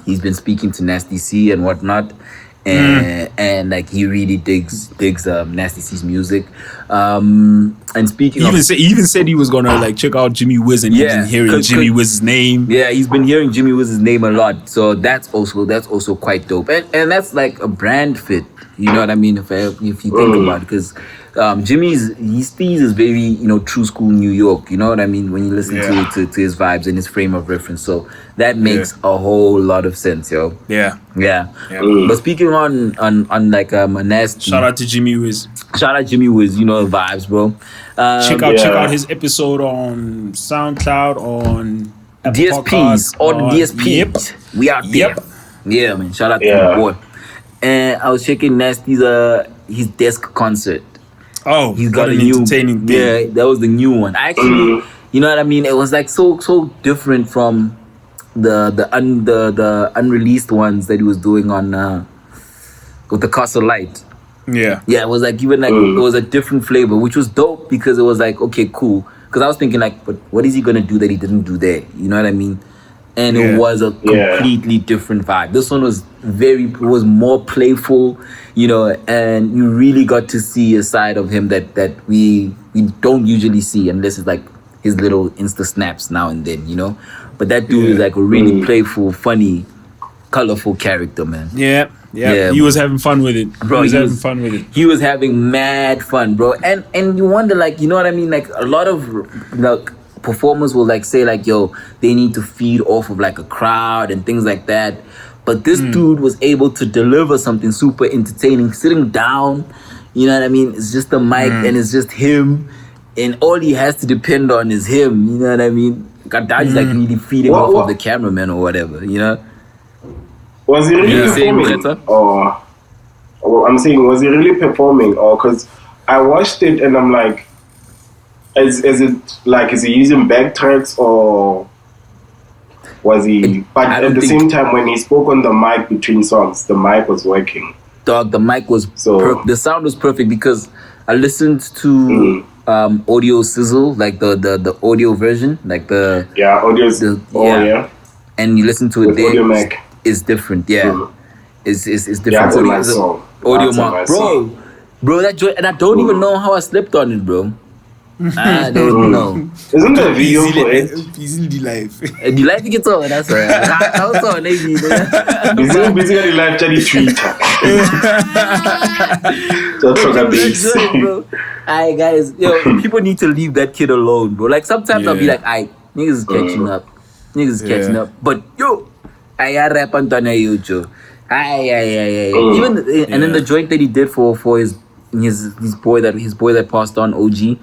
he's been speaking to Nasty C and whatnot. And like he really digs Nasty C's music. And speaking, he even said he was gonna like check out Jimmy Wiz, and he's been hearing Jimmy Wiz's name. Yeah, he's been hearing Jimmy Wiz's name a lot. So that's also quite dope. And that's like a brand fit. You know what I mean? If you think about it, because his steez is very, true school New York. You know what I mean? When you listen to his vibes and his frame of reference. So that makes a whole lot of sense, yo. Yeah. But speaking on like a nasty. Shout out to Jimmy Wiz. Vibes, bro. Check out his episode on SoundCloud, on DSPs, all the DSPs. Yep. We out there. Yeah, man. Shout out to the boy. And I was checking Nasty's his desk concert. Oh, he's got a new entertaining thing. Yeah, that was the new one. Actually, you know what I mean? It was like so different from the unreleased ones that he was doing on with the Castle Light. Yeah, it was like even like it was a different flavor, which was dope because it was like, okay, cool. Because I was thinking like, but what is he gonna do that he didn't do there? You know what I mean? And it was a completely different vibe. This one was more playful, and you really got to see a side of him that we don't usually see unless it's like his little Insta snaps now and then, But that dude is like a really playful, funny, colorful character, man. Yeah. He was having fun with it. Bro, he was having mad fun, bro. And you wonder, like, you know what I mean? Like, a lot of, like, performers will, like, say, like, yo, they need to feed off of, like, a crowd and things like that. But this dude was able to deliver something super entertaining, sitting down, you know what I mean? It's just a mic and it's just him. And all he has to depend on is him, you know what I mean? Gaddafi's, like, really feeding off of the cameraman or whatever, Was he really performing? I'm saying, was he really performing? Or because I watched it and I'm like, is he using backtracks or was he? But at the same time, when he spoke on the mic between songs, the mic was working. Dog, the mic was the sound was perfect because I listened to audio sizzle, like the audio version, like the audio. And you listen to it there. Audio Mac. It's different, It's different. That's my song. Audio Mac, bro. That joint, and I don't even know how I slept on it, bro. I don't know. Isn't there a video for it? Easily live. The live gets on. That's right. That's all, maybe. Busy live chatty Twitter. Bro. Alright, guys. People need to leave that kid alone, bro. Like sometimes I'll be like, niggas is catching up. But I rap on YouTube. Even and then the joint that he did for his boy that passed on, OG.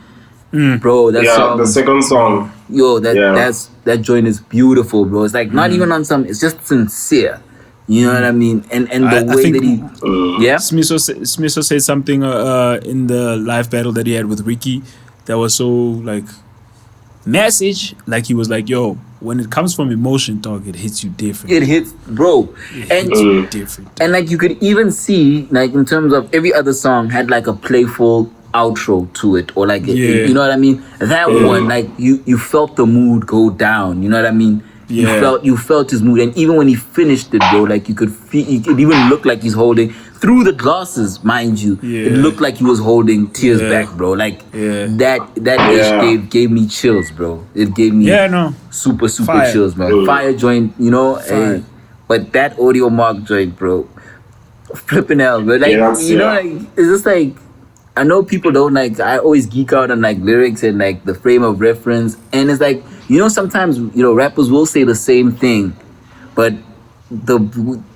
Bro, that song, the second song. That joint is beautiful, bro. It's like not even on some. It's just sincere. You know what I mean? And the way that he, Smiso said something in the live battle that he had with Ricky that was so like message. Like he was like, yo, when it comes from emotion, dog, it hits you different. It hits, bro. It hits you different. And like you could even see, like in terms of every other song had like a playful outro to it, or like you know what I mean. That one, like you felt the mood go down. You know what I mean. You felt his mood, and even when he finished it, bro, like you could feel. It even looked like he's holding through the glasses, mind you. It looked like he was holding tears back, bro. Like that ish gave me chills, bro. It gave me super fire chills, bro. Fire joint, but that audio mark joint, bro, flipping hell, bro. Like like it's just like. I know people don't like. I always geek out on like lyrics and like the frame of reference, and it's like sometimes rappers will say the same thing, but the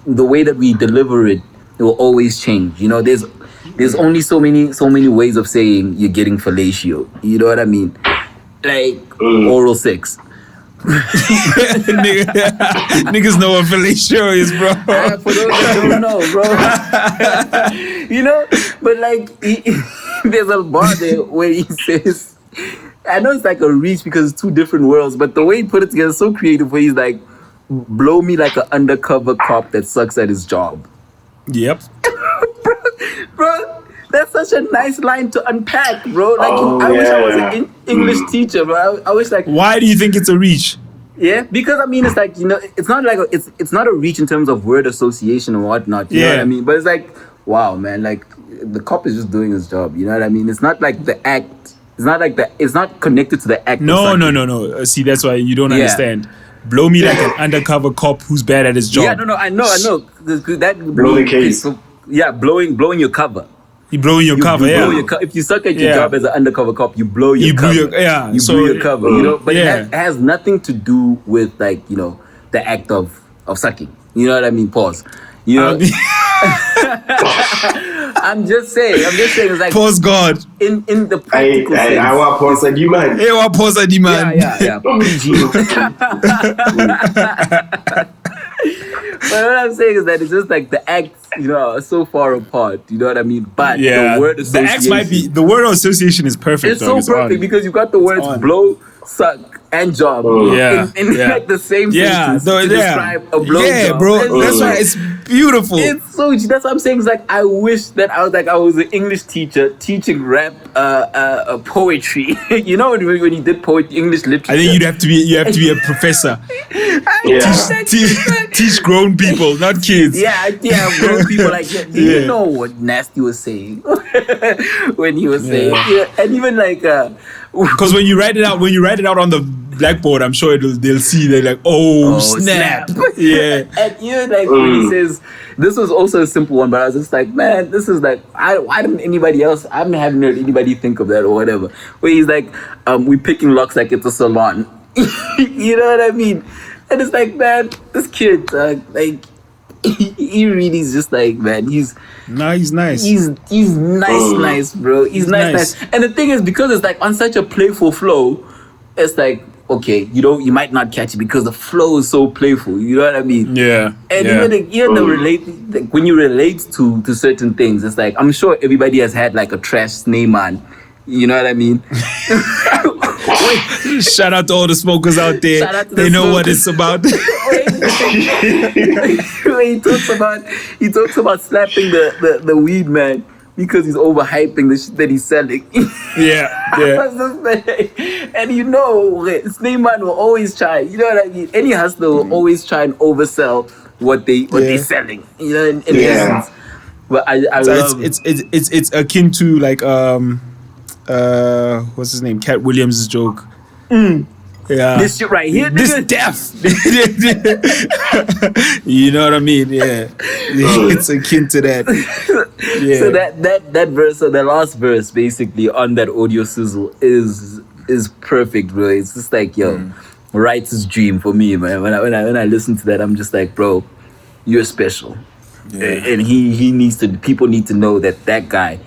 way that we deliver it It will always change. You know, there's only so many ways of saying you're getting fellatio. You know what I mean? Like oral sex. Niggas know what fellatio is, bro. For those that don't know, bro. You know, but like there's a bar there where he says, I know it's like a reach because it's two different worlds, but the way he put it together is so creative where he's like, blow me like an undercover cop that sucks at his job. Yep. Bro, that's such a nice line to unpack, bro. Like, I wish I was an English teacher, bro. I wish like. Why do you think it's a reach? Yeah, because I mean, it's like, you know, it's not like it's not a reach in terms of word association or whatnot. You know what I mean? But it's like, wow, man, like the cop is just doing his job. You know what I mean? It's not like the act. It's not like that. It's not connected to the act. No. See, that's why you don't understand. Blow me like an undercover cop who's bad at his job. Yeah, no, I know. That blow the case. Blowing your cover. You blowing your cover, if you suck at your job as an undercover cop, you blow your cover. You blow your cover, you know. But it has nothing to do with, like, you know, the act of sucking. You know what I mean? Pause. You know. I'm just saying. It's like pause God. In the practical sense. I want pause a demand. I want pause a demand. Yeah. But what I'm saying is that it's just like the acts, you know, are so far apart. You know what I mean? But the word association, the acts might be, the word association is perfect. It's so perfect because you got the words blow, suck, and job in like the same sentence to describe a blow job. Bro, that's why it's beautiful. It's so, that's what I'm saying. It's like, I wish that I was an English teacher teaching rap poetry. You know, when you did poetry, English literature. I think you have to be a professor. Teach grown people, not kids. Yeah, grown people. Like, you know what Nasty was saying when he was saying, and even like, because when you write it out on the blackboard, I'm sure they'll see. They're like, oh snap. Yeah. And even like when he says, this was also a simple one, but I was just like, man, this is like, why didn't anybody else? I haven't heard anybody think of that or whatever. Where he's like, we picking locks like it's a salon. You know what I mean? And it's like, man, this kid, like, he really is just like, man, he's nice. He's nice, bro. He's nice. And the thing is, because it's like on such a playful flow, it's like, okay, you might not catch it because the flow is so playful. You know what I mean? Yeah. And when you relate to certain things, it's like, I'm sure everybody has had like a trash Sneyman. You know what I mean? Shout out to all the smokers out there. They know what it's about. he talks about slapping the weed man because he's overhyping the shit that he's selling. And you know, Sneyman will always try. You know what I mean? Any hustler will always try and oversell what they're selling. You know, in essence. But I love it's akin to like what's his name? Cat Williams' joke. Yeah. This shit right here, this death. You know what I mean? Yeah. It's akin to that. Yeah. So that verse, so the last verse basically on that audio sizzle is perfect, bro. It's just like, writer's dream for me, man. When I listen to that, I'm just like, bro, you're special. Yeah. And people need to know that guy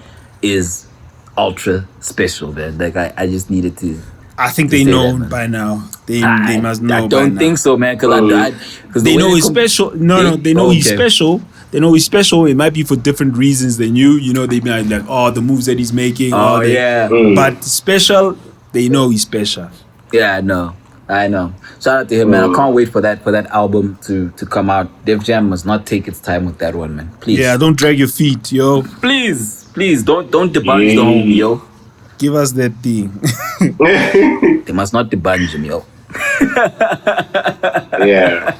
is ultra special, man. That guy, I just needed to. I think they know by now. They must know. I don't think so, man. Because they know he's special. They know he's special. They know he's special. It might be for different reasons than you. You know, they be like, oh, the moves that he's making. But special, they know he's special. Yeah, I know. Shout out to him, man. I can't wait for that album to come out. Def Jam must not take its time with that one, man. Please. Yeah, don't drag your feet, yo. Please, don't debunch the homie, yo. Give us that thing. They must not debunch him, yo. Yeah.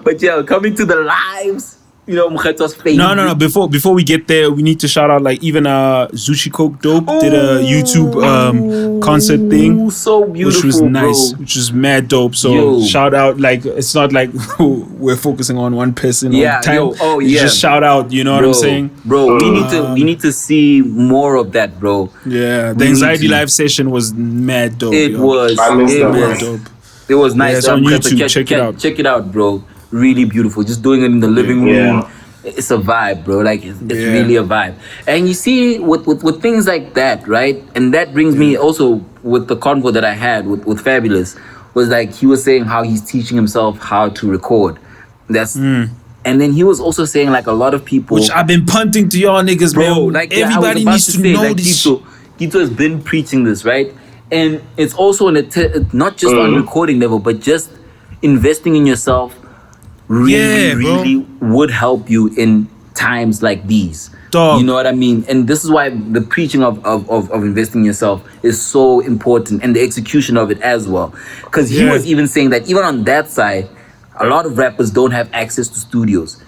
But coming to the lives, you know, Mokgethwa's favorite. No. Before we get there, we need to shout out like even Zushi Coke Dope did a YouTube concert thing. So beautiful, which was nice, bro. which was mad dope. So shout out, like it's not like we're focusing on one person all the time. Just shout out, you know what I'm saying? Bro, we need to see more of that, bro. Yeah, the Anxiety Live session was mad dope. It was mad dope. It was nice. Yeah, it's on YouTube. Check it out. Check it out, bro. Really beautiful. Just doing it in the living room. it's a vibe, bro. Like it's really a vibe. And you see with things like that, right? And that brings me also with the convo that I had with Fabulous, was like he was saying how he's teaching himself how to record. That's and then he was also saying like a lot of people, which I've been punting to y'all niggas, bro. man. Like everybody needs to know like, this. Kitso has been preaching this, right? And it's also not just on recording level, but just investing in yourself really would help you in times like these. Dog. You know what I mean? And this is why the preaching of investing in yourself is so important, and the execution of it as well. Because he was even saying that even on that side, a lot of rappers don't have access to studios.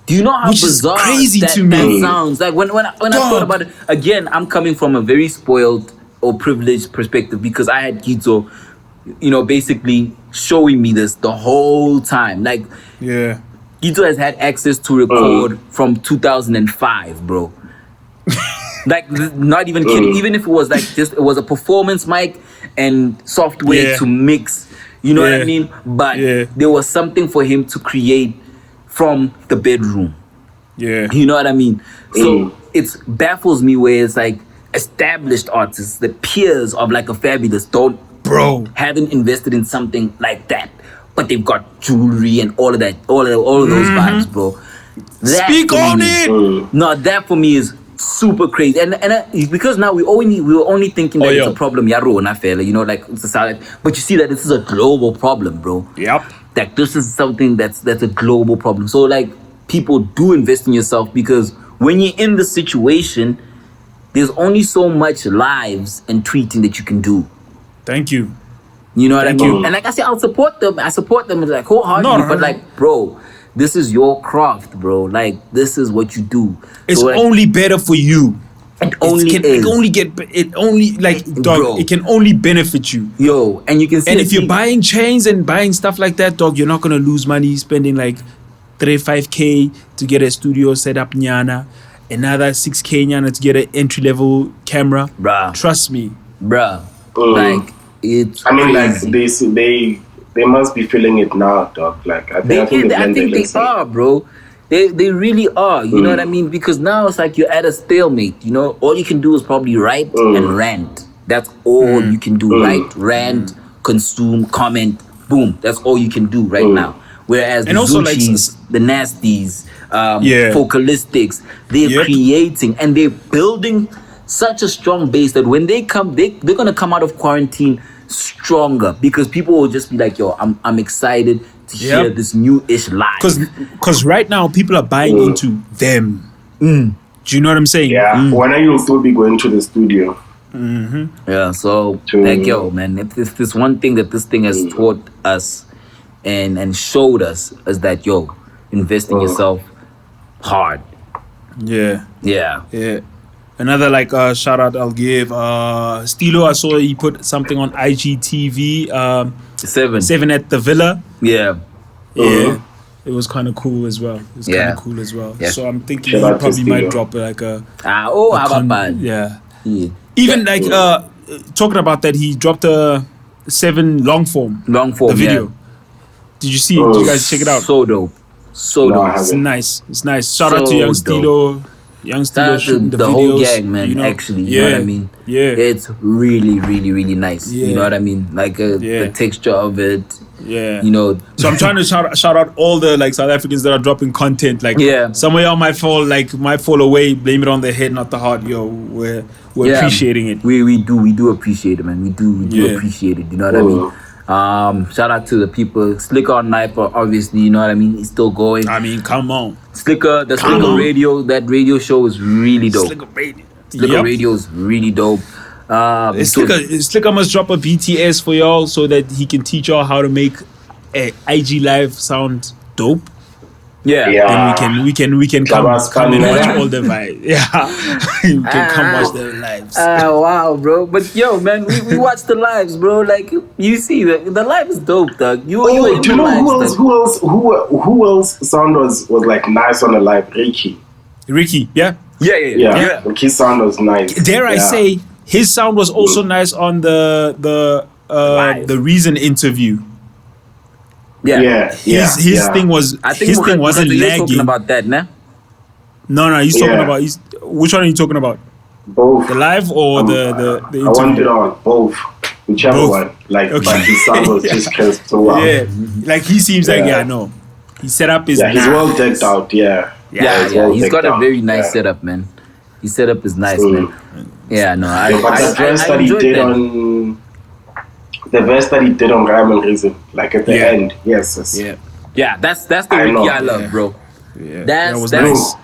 Do you know how bizarre that sounds? Like when I thought about it, again, I'm coming from a very spoiled or privileged perspective because I had Kitso, you know, basically showing me this the whole time. Like, Kitso has had access to record from 2005, bro. Like, not even kidding. Even if it was like it was a performance mic and software to mix. You know what I mean? But there was something for him to create from the bedroom. Yeah. You know what I mean? So it baffles me where it's like established artists, the peers of like a Fabulous haven't invested in something like that. But they've got jewelry and all of that, all of those vibes, bro. Speak on it! No, that for me is super crazy, and because now we were only thinking that it's a problem, fella, you know, like it's a silent. But you see that this is a global problem, bro. Yep. Like this is something that's a global problem. So like people do invest in yourself because when you're in the situation, there's only so much lives and tweeting that you can do. Thank you. You know what I mean? And like I said, I'll support them. I support them like wholeheartedly. But like, bro, this is your craft, bro. Like, this is what you do. It's so, like, only better for you. It only can only benefit you. Yo, and you can see. And if you're buying chains and buying stuff like that, dog, you're not gonna lose money spending like 5K to get a studio set up, nyana. Another 6K nyana to get an entry level camera. Bruh. Trust me. Bruh. Like it's crazy. Like they must be feeling it now, dog. Like I think they are, bro. They really are. You know what I mean? Because now it's like you're at a stalemate. You know, all you can do is probably write and rant. That's all you can do. Write, rant, consume, comment. Boom. That's all you can do right now. Whereas the Zuchis, the Nasties, Focalistics, they're creating and they're building such a strong base that when they come, they're gonna come out of quarantine stronger because people will just be like, yo, I'm excited to hear this new-ish live. Because right now people are buying into them. Do you know what I'm saying? Yeah. When are you still be going to the studio? Yeah. So like, yo, man, if this one thing that this thing has taught us and showed us is that invest in yourself hard. Yeah. Yeah. Yeah. Another like shout out I'll give Stilo. I saw he put something on IGTV. 7 at the Villa. Yeah. Yeah. It was kind of cool as well. Yeah. So I'm thinking he probably might drop like a. Yeah. Even like talking about that, he dropped a 7 long form. The video. Yeah. Did you see it? Did you guys check it out? So dope. It's nice. Shout out to Young Stilo. Young Stilo shooting the videos, whole gang, man. You know? Actually, you know what I mean? Yeah, it's really, really, really nice. You know what I mean? Like the texture of it. Yeah, you know. So I'm trying to shout out all the like South Africans that are dropping content. Like, some of y'all might fall away. Blame it on the head, not the heart. Yo, we're appreciating it. We do appreciate it, man. We do appreciate it. You know what I mean? Shout out to the people. Slicker on Knifer, obviously, you know what I mean? He's still going. I mean, come on. Slicker radio, that radio show is really dope. Slicker radio is really dope. Slicker must drop a BTS for y'all so that he can teach y'all how to make a IG Live sound dope. Yeah. Then we can come and watch all the vibes. Yeah. We can come watch the lives. Wow, bro. But yo, man, we watch the lives, bro. Like you see the live is dope, dog. Do you know who else sound was like nice on the live? Ricky, yeah. Ricky's sound was nice. Dare I say his sound was also nice on the Reason interview. His thing was. I think his thing wasn't you're lagging. talking about that, nah? No, he's talking about. Which one are you talking about? Both. The live or the interview? I want it on both. Whichever one. Like, okay. But his sound was just crisp so well. Yeah, like he seems like, no. His setup is he's well decked out, He's got a very nice setup, man. His setup is nice, man. Yeah, no, but the verse that he did on... The verse that he did on Rhyme and Reason, like at the end, yes. Yeah, that's the Ricky I love, bro. Yeah. That's nice.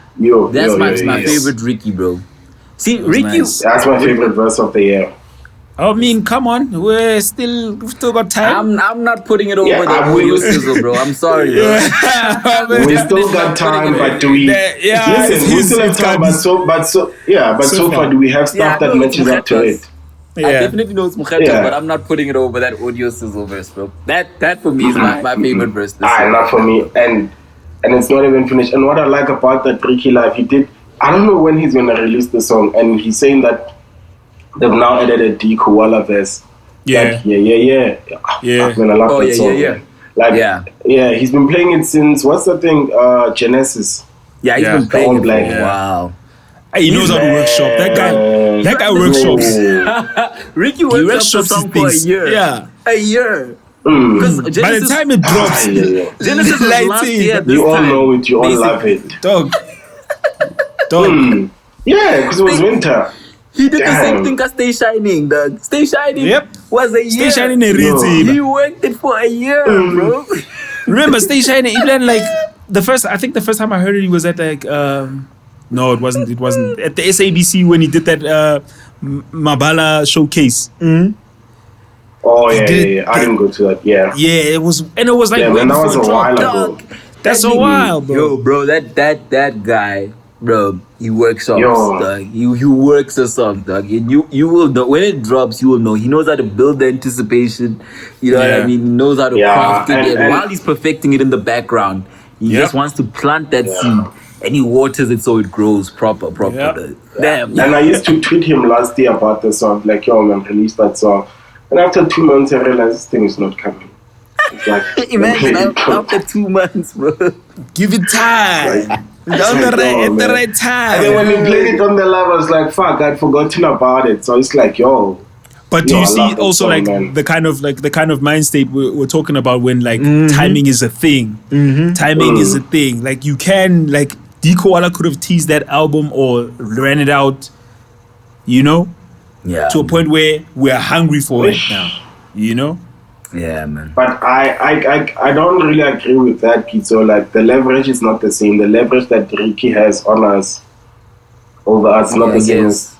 That's my favorite Ricky, bro. See, Ricky... Nice. That's my favorite verse of the year. I mean, come on, we've still got time. I'm not putting it over the audio sizzle, bro. I'm sorry, bro. We still got time, but do we? Listen, we still have time, but so far, do we have stuff that matches up to it? I definitely know it's Mokgethwa, but I'm not putting it over that audio sizzle verse, bro. That for me is my favorite verse. Not for me, and it's not even finished. And what I like about that Ricky live, he did. I don't know when he's gonna release the song, and he's saying that they've now added a D Koala verse. Yeah. Man, I love that song. He's been playing it since what's the thing? Genesis. Yeah, he's been playing it. Wow. He knows how to workshop. That guy workshops. Ricky workshops song for a year. Yeah. A year. Because by the time it drops, Genesis was last year. You all know it. You all love it. Dog. Yeah, because it was winter. He did the same thing as Stay Shining, dog. Stay Shining was a year. Stay Shining He worked it for a year, bro. Remember, Stay Shining, even like the first time I heard it, he was at like no, it wasn't at the SABC when he did that Mabala showcase. Oh yeah, I didn't go to that. Yeah, it was, and it was like that was a while ago. That's a while, bro. Yo, bro, that guy, bro, he works off, dog. He works us off, dog. And you will know when it drops. You will know. He knows how to build the anticipation. You know what I mean? He knows how to craft it. And while he's perfecting it in the background, he just wants to plant that seed. And he waters it so it grows proper. Damn. And I used to tweet him last year about the song, like, yo, man, release that song. And after 2 months, I realized this thing is not coming. It's like, imagine after 2 months, bro. Give it time. At the right time. And then when he played it on the live, I was like, fuck, I'd forgotten about it. So it's like, yo. But do you see also song, like the kind of mind state we're talking about when like timing is a thing. Timing is a thing. Like you can like D Koala could have teased that album or ran it out, you know? Yeah. To a point where we're hungry for it now. You know? Yeah, man. But I don't really agree with that, Kitso. Like the leverage is not the same. The leverage that Ricky has on us over us is not the same as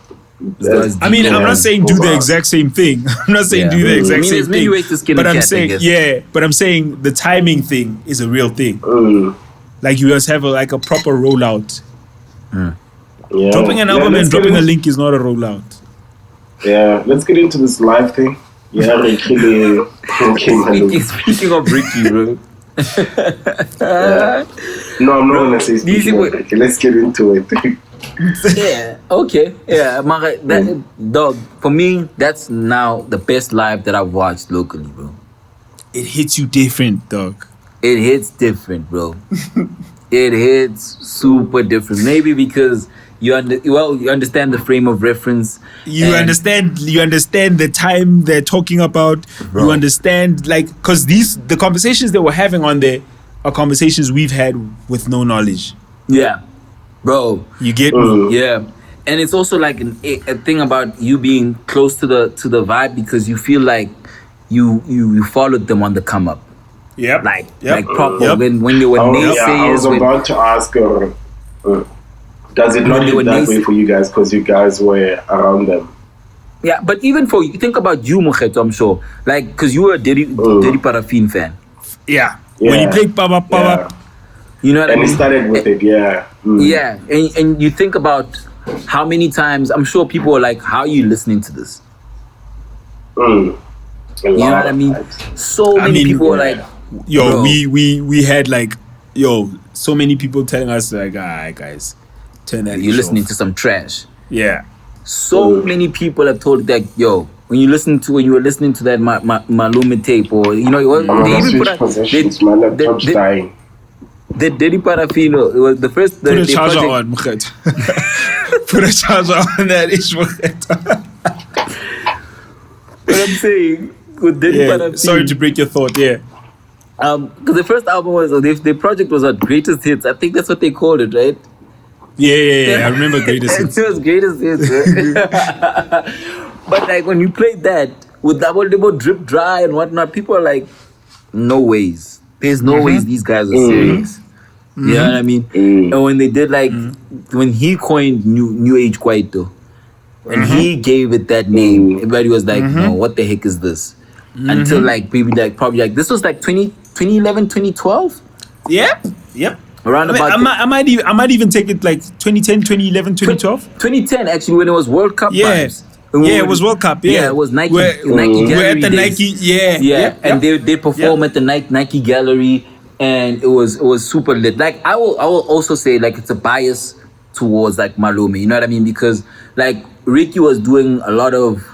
I mean, I'm not saying do the exact same thing. I'm not saying do the exact same thing. Ways to skin but I'm cat, saying, but I'm saying the timing thing is a real thing. Like you guys have a proper rollout. Yeah. Dropping an album and dropping a link is not a rollout. Yeah, let's get into this live thing. Yeah, Ricky. Speaking of Ricky, bro. No, I'm not gonna say speaking of Ricky. Let's get into it. Yeah, okay. Yeah, that dog, for me, that's now the best live that I've watched locally, bro. It hits you different, dog. It hits different, bro. It hits super different. Maybe because you understand the frame of reference. You understand the time they're talking about. Bro. You understand, like, because the conversations that we're having on there are conversations we've had with no knowledge. Yeah. Bro, you get me? Yeah, and it's also like a thing about you being close to the vibe because you feel like you followed them on the come up. Yeah, like proper when they were naysayers. I was about to ask her, does it not hit that way for you guys because you guys were around them? Yeah, but even for you, think about you, Mokgethwa, I'm sure, like because you were a Dirty Paraffin fan. Yeah, when he played Papa. You know what I mean? And he started with it, yeah. Yeah, and you think about how many times, I'm sure people are like, how are you listening to this? You know what I mean? So many people are like, yo, we had like, so many people telling us like, all right, guys, turn that. You're listening to some trash. Yeah. So many people have told that, yo, when you were listening to that Malume tape, or you know, they even put positions, my laptop's dying. The Dirty Parafino, it was the first... Put a charger on, Mokgethwa. Put a charger on that ish, Mokgethwa. What I'm saying, with Dirty Parafino... Sorry to break your thought, yeah. Because the first album was... The project was what? Greatest Hits. I think that's what they called it, right? Yeah. I remember Greatest Hits. It was Greatest Hits, right? But like, when you played that, with double drip dry and whatnot, people are like, no ways. There's no ways these guys are serious. You know what I mean? And when they did like, when he coined New Age Kwaito, and he gave it that name, everybody was like, no, what the heck is this? Until like, probably like, this was like 2011, 2012? Yep. Around about... I might even take it like 2010, 2011, 2012? 2010, actually, when it was World Cup vibes. Yeah, it was World Cup. Yeah, it was Nike. We're at the days. Nike. And they perform at the Nike gallery, and it was super lit. Like I will also say like it's a bias towards like Malume. You know what I mean? Because like Ricky was doing a lot of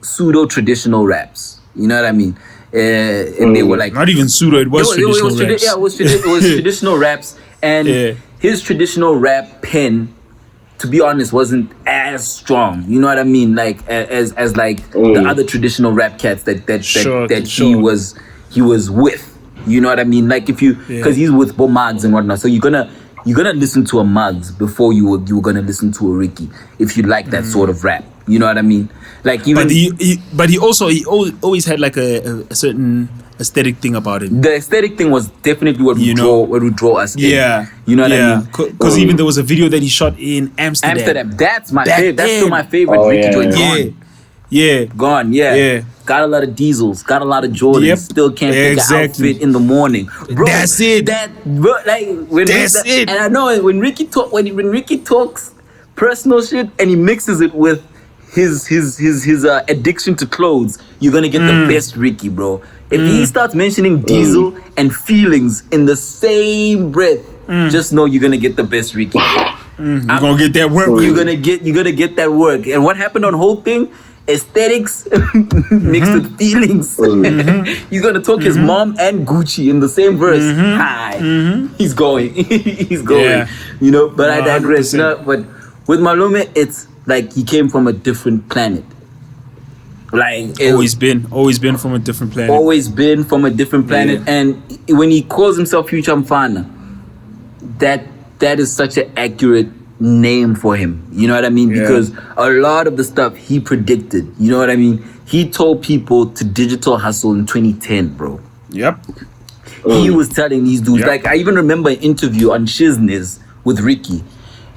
pseudo traditional raps. You know what I mean? And they were like not even pseudo. It was traditional raps. It was traditional raps, and his traditional rap pen, to be honest, wasn't as strong. You know what I mean? Like as like the other traditional rap cats that he was with. You know what I mean? Like if you, because he's with Bo Mugs and whatnot, so you're gonna listen to a Mugs before you were gonna listen to a Ricky if you like that sort of rap. You know what I mean? Like even, but he always had like a certain aesthetic thing about him. The aesthetic thing was definitely what would draw us in. Yeah. You know what I mean? Because even there was a video that he shot in Amsterdam. That's my favorite. That's still my favorite. Ricky joint. Gone. Yeah. Got a lot of diesels. Got a lot of Jordans. Still can't pick an outfit in the morning. Bro, that's it. And I know when Ricky talks personal shit and he mixes it with his addiction to clothes, you're gonna get the best Ricky, bro. If he starts mentioning diesel and feelings in the same breath, just know you're gonna get the best Ricky. You're gonna get that work. You're gonna get that work. And what happened on whole thing? Aesthetics mixed with feelings. He's gonna talk his mom and Gucci in the same verse. Hi. He's going. Yeah. You know, but I digress. You know, but with Malume, it's like he came from a different planet. Like always been from a different planet. And when he calls himself Future Mfana, that is such an accurate name for him. You know what I mean? Because a lot of the stuff he predicted, you know what I mean? He told people to digital hustle in 2010, bro. Yep. He was telling these dudes, like I even remember an interview on Shizness with Ricky,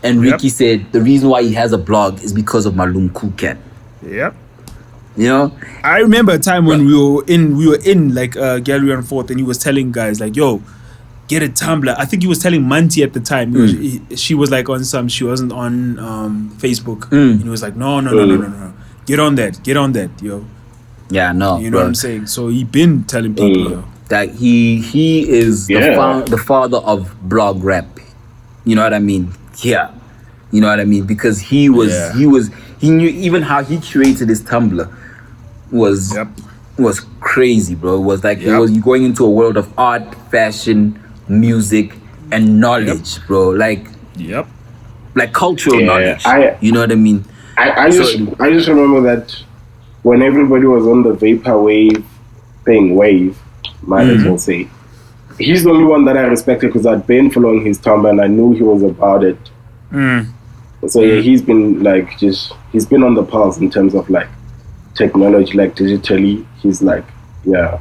and Ricky said the reason why he has a blog is because of Malum Cool Cat. Yep. You know, I remember a time when we were in like Gallery on 4th, and he was telling guys like, yo, get a Tumblr. I think he was telling Manti at the time. She was like on some, she wasn't on Facebook. And he was like, no. Get on that, yo. Yeah, no. You know what I'm saying? So he been telling people, yo. That he is the father of blog rap. You know what I mean? Yeah. You know what I mean? Because he knew even how he created his Tumblr was crazy, bro. It was like it was you going into a world of art, fashion, music, and knowledge, bro. Like cultural knowledge. You know what I mean? I just remember that when everybody was on the vaporwave thing, might as well say, he's the only one that I respected because I'd been following his Tumblr and I knew he was about it. So he's been like he's been on the pulse in terms of like technology, like digitally. He's like bro.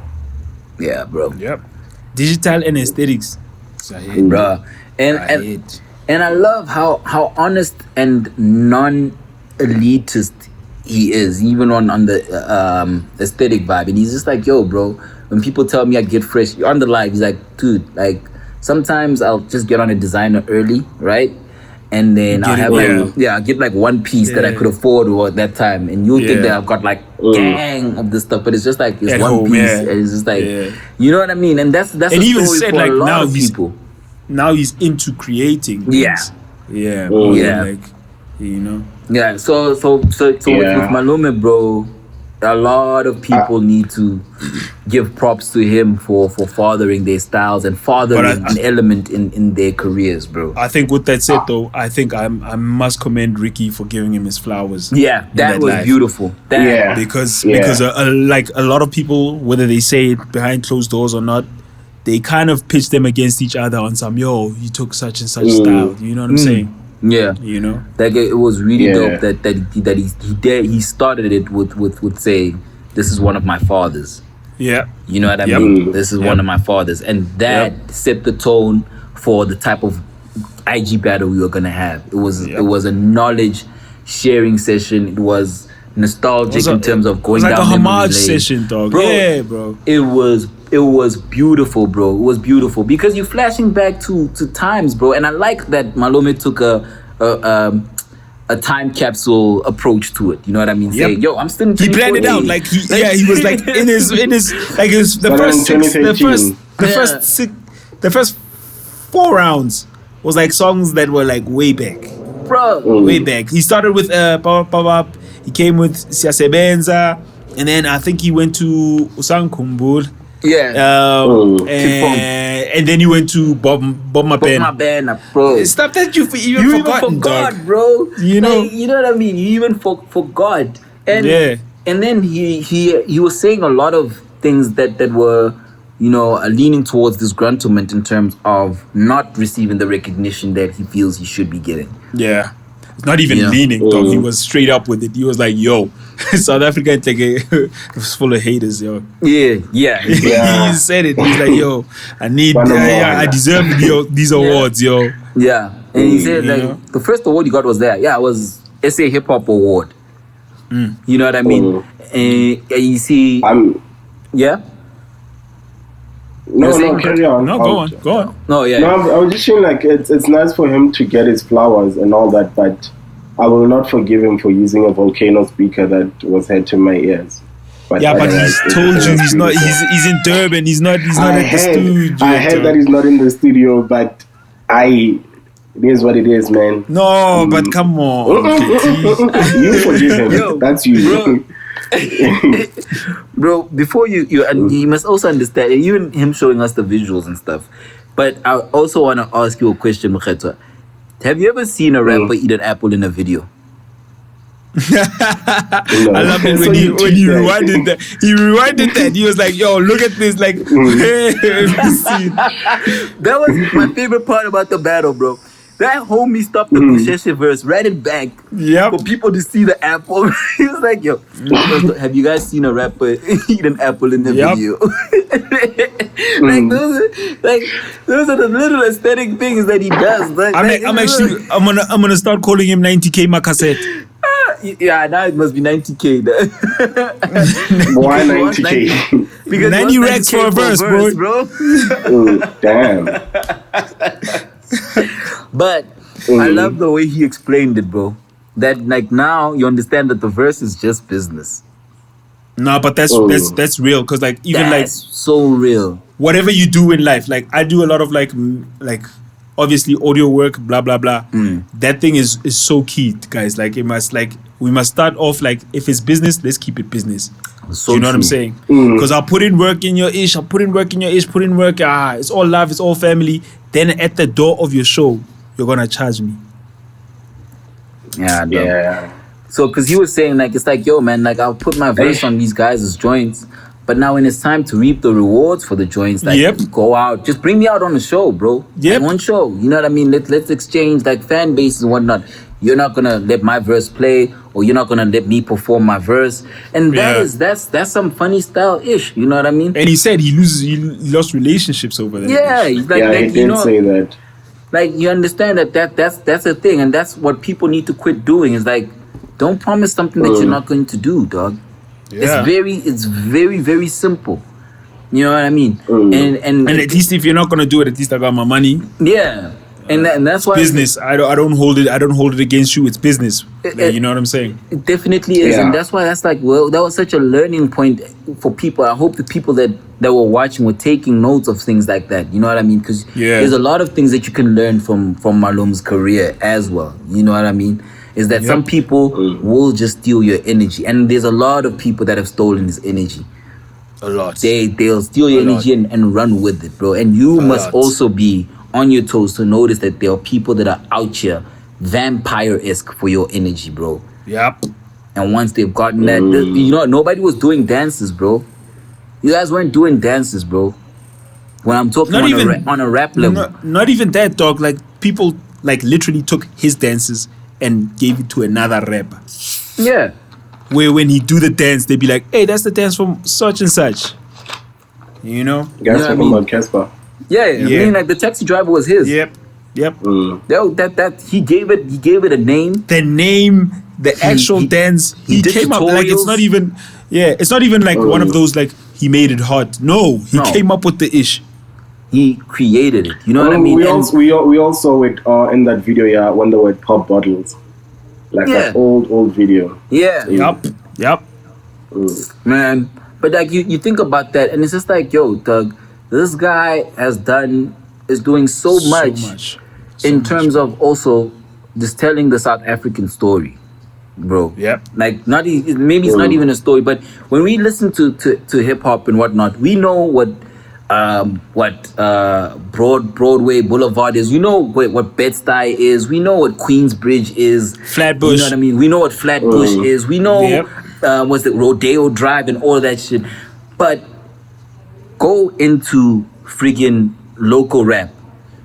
Yep. Digital and aesthetics, bro. And I love how honest and non-elitist he is, even on the aesthetic vibe. And he's just like, yo, bro, when people tell me I get fresh on the live, he's like, dude, like sometimes I'll just get on a designer early, right? And then I'll have I'll get like one piece that I could afford at that time. And you'll think that I've got like gang of this stuff, but it's just like it's one piece. And it's just like, you know what I mean? And that's and a he even story said for like a lot of people. Now he's into creating. Things. Like, you know. Yeah, so with Malume, bro, a lot of people need to give props to him for fathering their styles and fathering an element in their careers, bro. I think with that said, though, I think I must commend Ricky for giving him his flowers. Yeah, that was life. Beautiful. Because like a lot of people, whether they say it behind closed doors or not, they kind of pitch them against each other on some, yo, you took such and such style. You know what I'm saying? Yeah, you know, like it was really dope that he started it with saying, "This is one of my fathers." Yeah, you know what I mean. This is one of my fathers, and that set the tone for the type of IG battle we were gonna have. It was a knowledge sharing session. It was nostalgic in terms of going down memory lane. It was like a homage session, dog. Bro, yeah, bro. It was beautiful, bro. It was beautiful because you're flashing back to times, bro. And I like that Malome took a time capsule approach to it. You know what I mean? Saying, yo, I'm still in 2014. He planned it out. Like he was like in his like it was the first 4 rounds was like songs that were like way back. Bro. Way back. He started with Pop. He came with Siyasebenza, and then I think he went to Usang Kumbul. Yeah. And then you went to Bob Mabena, bro. Stuff that you even forgot, bro. You know, like, you know what I mean. You even forgot, and and then he was saying a lot of things that were, you know, leaning towards disgruntlement in terms of not receiving the recognition that he feels he should be getting. Yeah. It's not even leaning, dog. He was straight up with it. He was like, yo, South Africa it was full of haters, yo. Yeah. He said it. He's like, yo, I deserve these awards, yo. Yeah. And he said, like, the first award he got was there. Yeah, it was SA Hip Hop Award. You know what I mean? And you see... yeah? No, carry on. No, go on. No, yeah. No, I was just saying, like, it's nice for him to get his flowers and all that, but I will not forgive him for using a volcano speaker that was heard to my ears. But he's told you he's not. He's in Durban. He's not at the studio. I heard that he's not in the studio, but it is what it is, man. No, but come on. You forgive him. Yo, that's you. Bro. Bro, before you and you must also understand, even him showing us the visuals and stuff. But I also want to ask you a question, Mokgethwa. Have you ever seen a rapper eat an apple in a video? I love it when he rewinded that. He rewinded that. He was like, "Yo, look at this!" Like, that was my favorite part about the battle, bro. That homie stopped the Kusheshe verse, ran it back for people to see the apple. He was like, yo, have you guys seen a rapper eat an apple in the video? Those are the little aesthetic things that he does. I'm gonna start calling him 90K Makaset. Yeah, now it must be 90K. Why 90K? Because 90 racks for a verse, bro. Damn. But I love the way he explained it, bro. That like now you understand that the verse is just business. No, but that's real, because like even that's like so real. Whatever you do in life, like I do a lot of like obviously audio work, blah blah blah. That thing is so key, guys. Like we must start off like, if it's business, let's keep it business. So you know what I'm saying? Because I'll put in work in your ish, it's all love, it's all family. Then at the door of your show, you're gonna charge me. Yeah. So because he was saying like, it's like, yo man, like I'll put my verse on these guys' joints, but now when it's time to reap the rewards for the joints, like go out, just bring me out on the show, bro. Like, one show, you know what I mean? Let's exchange like fan base and whatnot. You're not gonna let my verse play, or you're not gonna let me perform my verse, and that's some funny style ish. You know what I mean? And he said he lost relationships over that. Yeah, he's like he did say that. Like you understand that's a thing, and that's what people need to quit doing. Is like, don't promise something that you're not going to do, dog. Yeah. It's very very simple. You know what I mean? And at least if you're not gonna do it, at least I got my money. Yeah. And that's why business. I don't hold it against you. It's business. You know what I'm saying? It definitely is, and that's why that's like, well, that was such a learning point for people. I hope the people that were watching were taking notes of things like that. You know what I mean? Because there's a lot of things that you can learn from Malome's career as well. You know what I mean? is that some people will just steal your energy. And there's a lot of people that have stolen his energy. A lot. They'll steal your energy and run with it, bro. And you must also be on your toes to notice that there are people that are out here vampire-esque for your energy, bro. Yep. And once they've gotten that, nobody was doing dances, bro. You guys weren't doing dances, bro. When I'm talking on a rap level. Not even that, dog. Like, people, like, literally took his dances and gave it to another rapper. Yeah. Where when he do the dance, they be like, hey, that's the dance from such and such. You know? Guys talking about Casper. Yeah, I mean, like, the taxi driver was his. Yep. That he gave it a name. The name, the actual dance, he came up, like, it's not even like one of those, like, he made it hot. No, he came up with the ish. He created it. You know what I mean? We all saw it in that video, when they were pop bottles. Like that old video. Yeah. Yep. Man. But like you think about that and it's just like, yo, Doug, this guy is doing so much in terms of also just telling the South African story, bro. Yep. Like maybe it's not even a story, but when we listen to hip hop and whatnot, we know what Broadway Boulevard is. We know what Bed-Stuy is. We know what Queensbridge is. Flatbush. You know what I mean? We know what Flatbush is. We know what's it, Rodeo Drive and all that shit. But go into friggin' local rap.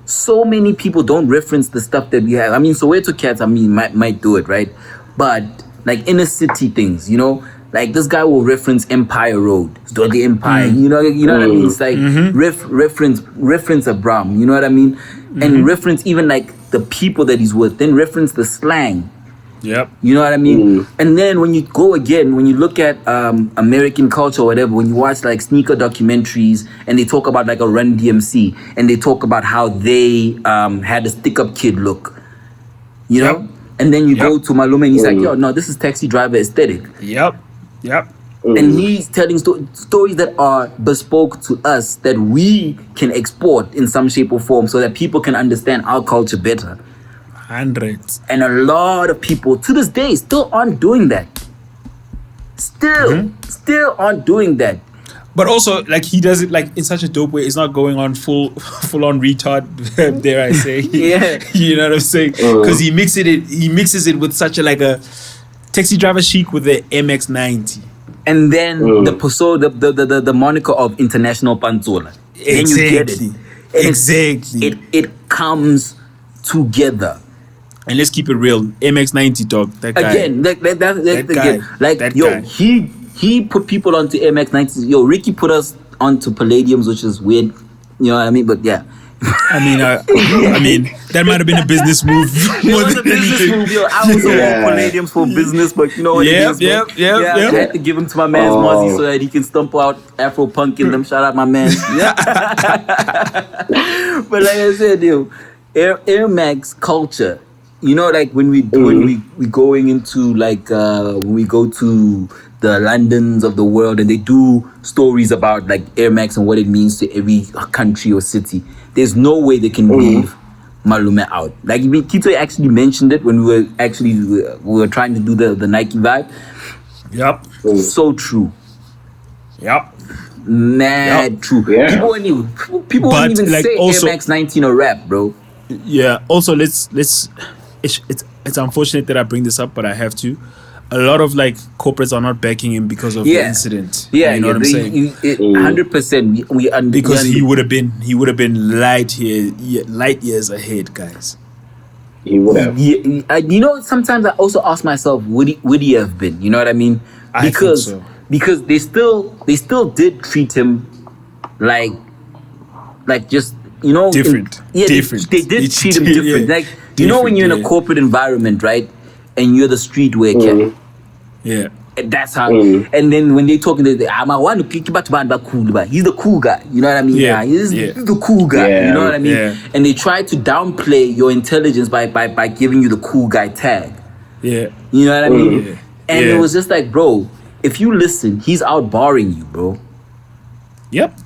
So many people don't reference the stuff that we have. I mean, Soweto Cats, might do it, right? But like inner city things, you know? Like this guy will reference Empire Road, the Empire. You know what I mean? It's like reference Abram. You know what I mean? And reference even like the people that he's with. Then reference the slang. Yep. You know what I mean? And then when you look at American culture or whatever, when you watch like sneaker documentaries and they talk about like a Run DMC and they talk about how they had a stick-up kid look, you know? And then you go to Malume and he's like, yo, no, this is taxi driver aesthetic. Yep. And he's telling stories that are bespoke to us that we can export in some shape or form so that people can understand our culture better. Hundreds. And a lot of people to this day still aren't doing that. Still aren't doing that. But also, like, he does it like in such a dope way. It's not going on full on retard, dare I say? Yeah. You know what I'm saying? Because he mixes it with such a taxi driver chic with the MX-90. And then the moniker of International Panzola. Exactly. Then you get it. Exactly. It comes together. And let's keep it real. MX-90 dog. That guy. Again, that guy. He put people onto MX-90s. Yo, Ricky put us onto Palladiums, which is weird. You know what I mean? But yeah. I mean, that might have been a business move. It was a business move, yo. I was on Palladiums for business, but you know what it is. I had to give him to my man's Mozzie so that he can stump out Afro Punk in them. Shout out my man. But like I said, yo, Air Max culture. You know, like when we going into like when we go to the Londons of the world and they do stories about like Air Max and what it means to every country or city. There's no way they can leave Malume out. Like Kitso actually mentioned it when we were trying to do the Nike vibe. Yep. So true. Yep. Mad true. Yeah. People won't even like say also, Air Max 19 or rap, bro. Yeah. Also, let's. It's unfortunate that I bring this up, but I have to. A lot of like corporates are not backing him because of the incident. Yeah, you know what I'm saying? 100%. Because he would have been light years ahead, guys. He would have. You know, sometimes I also ask myself, would he have been? You know what I mean? Because they still did treat him like just, you know, different. Different. They did treat him different. Like you know, when you're in a corporate environment, right? And you're the streetwear cat. Yeah. And that's how. And then when they talking, I want to kick back to cool, but he's the cool guy. You know what I mean? Yeah. He's the cool guy. Yeah. You know what I mean? Yeah. And they try to downplay your intelligence by giving you the cool guy tag. Yeah. You know what I mean? Yeah. And it was just like, bro, if you listen, he's out-barring you, bro. Yep.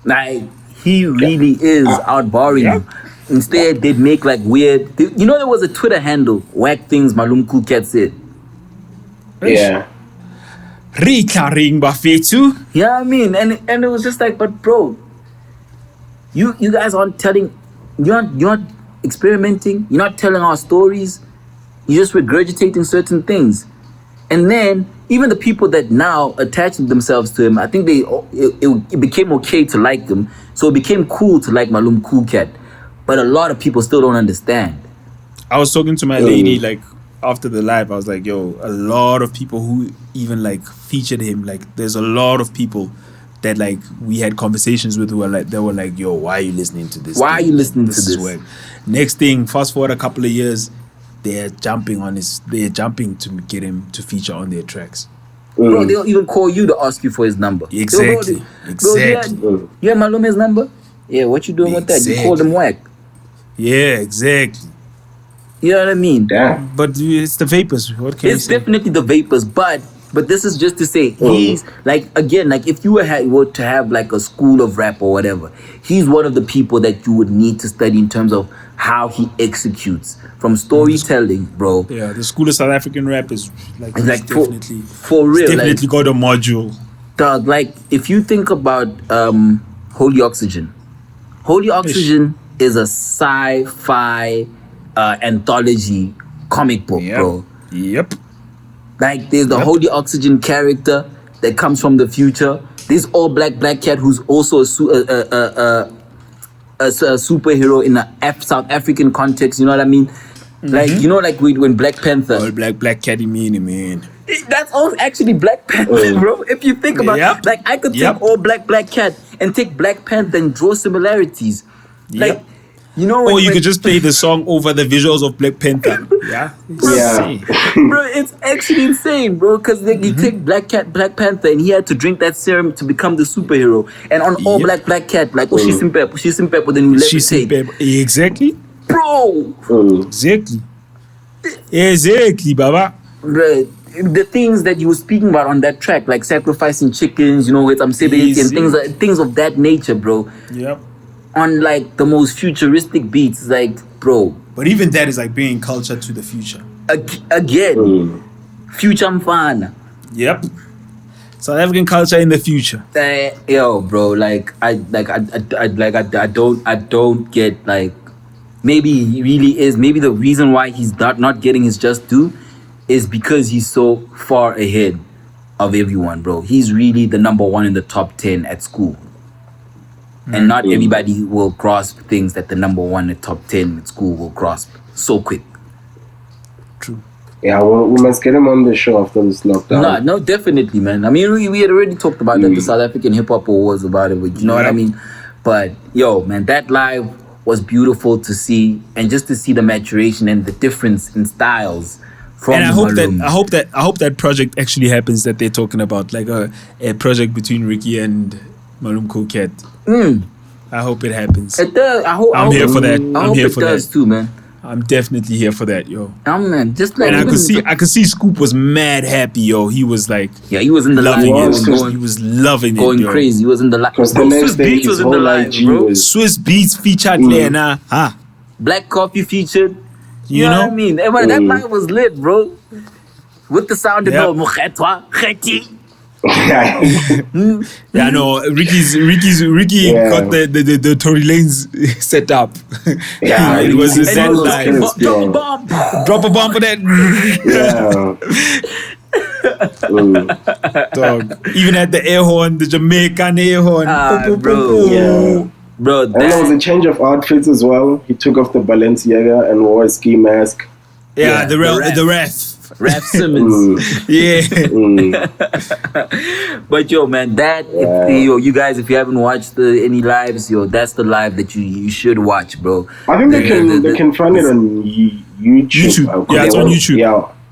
Like, he really is out-barring you. Instead, they'd make like weird. You know, there was a Twitter handle, whack things Malum Cool Cat said. Yeah. Yeah, I mean, and it was just like, but bro, you guys aren't telling, you're not experimenting, you're not telling our stories, you're just regurgitating certain things. And then even the people that now attach themselves to him, I think it became okay to like them. So it became cool to like Malum Cool Cat. But a lot of people still don't understand. I was talking to my lady like after the live. I was like, yo, a lot of people who even like featured him, like there's a lot of people that like we had conversations with who were like, they were like, yo, why are you listening to this? Why are you listening to this? Work. Next thing, fast forward a couple of years, they're jumping to get him to feature on their tracks. Bro, they'll even call you to ask you for his number. Exactly. Bro, you had Malume's number? Yeah, what you doing with that? You called him whack. Yeah, exactly. You know what I mean? Yeah. But it's the vapors. What can you say? It's definitely the vapors, but this is just to say he's like, again, like if you were to have like a school of rap or whatever, he's one of the people that you would need to study in terms of how he executes from storytelling, bro. Yeah, the school of South African rap is like definitely for real. Definitely got a module. Dog, like if you think about Holy Oxygen is a sci-fi anthology comic book, bro. Yep. Like there's the Holy Oxygen character that comes from the future. There's all black cat who's also a superhero in a South African context. You know what I mean? Like you know, like when Black Panther. All black cat, man. That's all actually Black Panther, bro. If you think about it, like I could take all black cat and take Black Panther and draw similarities. Like, you know, or you could just play the song over the visuals of Black Panther. Bro, it's actually insane, bro. Because you take Black Panther, and he had to drink that serum to become the superhero. And on all Black cat, like she's in pep, then we levitate. Exactly, bro. Exactly, Baba. Bro, the things that you were speaking about on that track, like sacrificing chickens, you know, with amphibians and things of that nature, bro. Yep. On like the most futuristic beats, like, bro. But even that is like bringing culture to the future. Again, future mfana. Yep. South African culture in the future. Yo, bro, like I don't get, like, maybe he really is. Maybe the reason why he's not getting his just due is because he's so far ahead of everyone, bro. He's really the number one in the top 10 at school. And not everybody will grasp things that the number one in the top 10 at school will grasp so quick. True. Yeah, we must get him on the show after this lockdown. No, definitely, man. I mean, we had already talked about that, the South African Hip Hop Awards about it, but you know what I mean? But, yo, man, that live was beautiful to see, and just to see the maturation and the difference in styles. And I hope that project actually happens that they're talking about, like a project between Ricky and Malum Cool Cat. I hope it happens. It does. I'm here for that. I hope it does too, man. I'm definitely here for that, yo. Man, just like, and I could see Scoop was mad happy, yo. He was like, he was in the loving line. He was loving going it, crazy. He was in the line. Because the next day his whole IG was Swiss Beats featured Lena. Black Coffee featured. You know what I mean? That line was lit, bro. With the sound of Mokgethwa, Kheti. Yeah, no. Ricky got the Tory Lanez set up. It was a set line. Drop a bomb for that. Dog. Even at the air horn, the Jamaican air horn. Bro. Yeah. Bro, and there was a change of outfits as well. He took off the Balenciaga and wore a ski mask. Yeah, the ref. Raf Simmons. But yo, man, you guys, if you haven't watched any lives, that's the live that you should watch, bro. I think they can find it on YouTube. Yeah, it's on YouTube.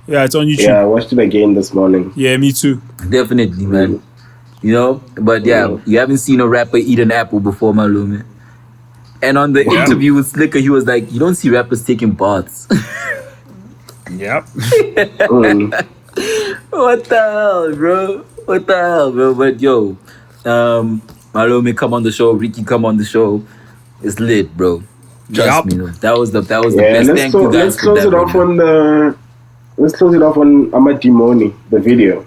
Yeah, it's on YouTube. Yeah, I watched it again this morning. Yeah, me too. Definitely, man. You know, but you haven't seen a rapper eat an apple before, Malume. And on the interview with Slicker, he was like, you don't see rappers taking baths. Yep. What the hell, bro? But yo, Malume come on the show, Ricky come on the show. It's lit, bro. Trust me, that was the best. Thank you guys. Let's close it off on Amadimoni, the video.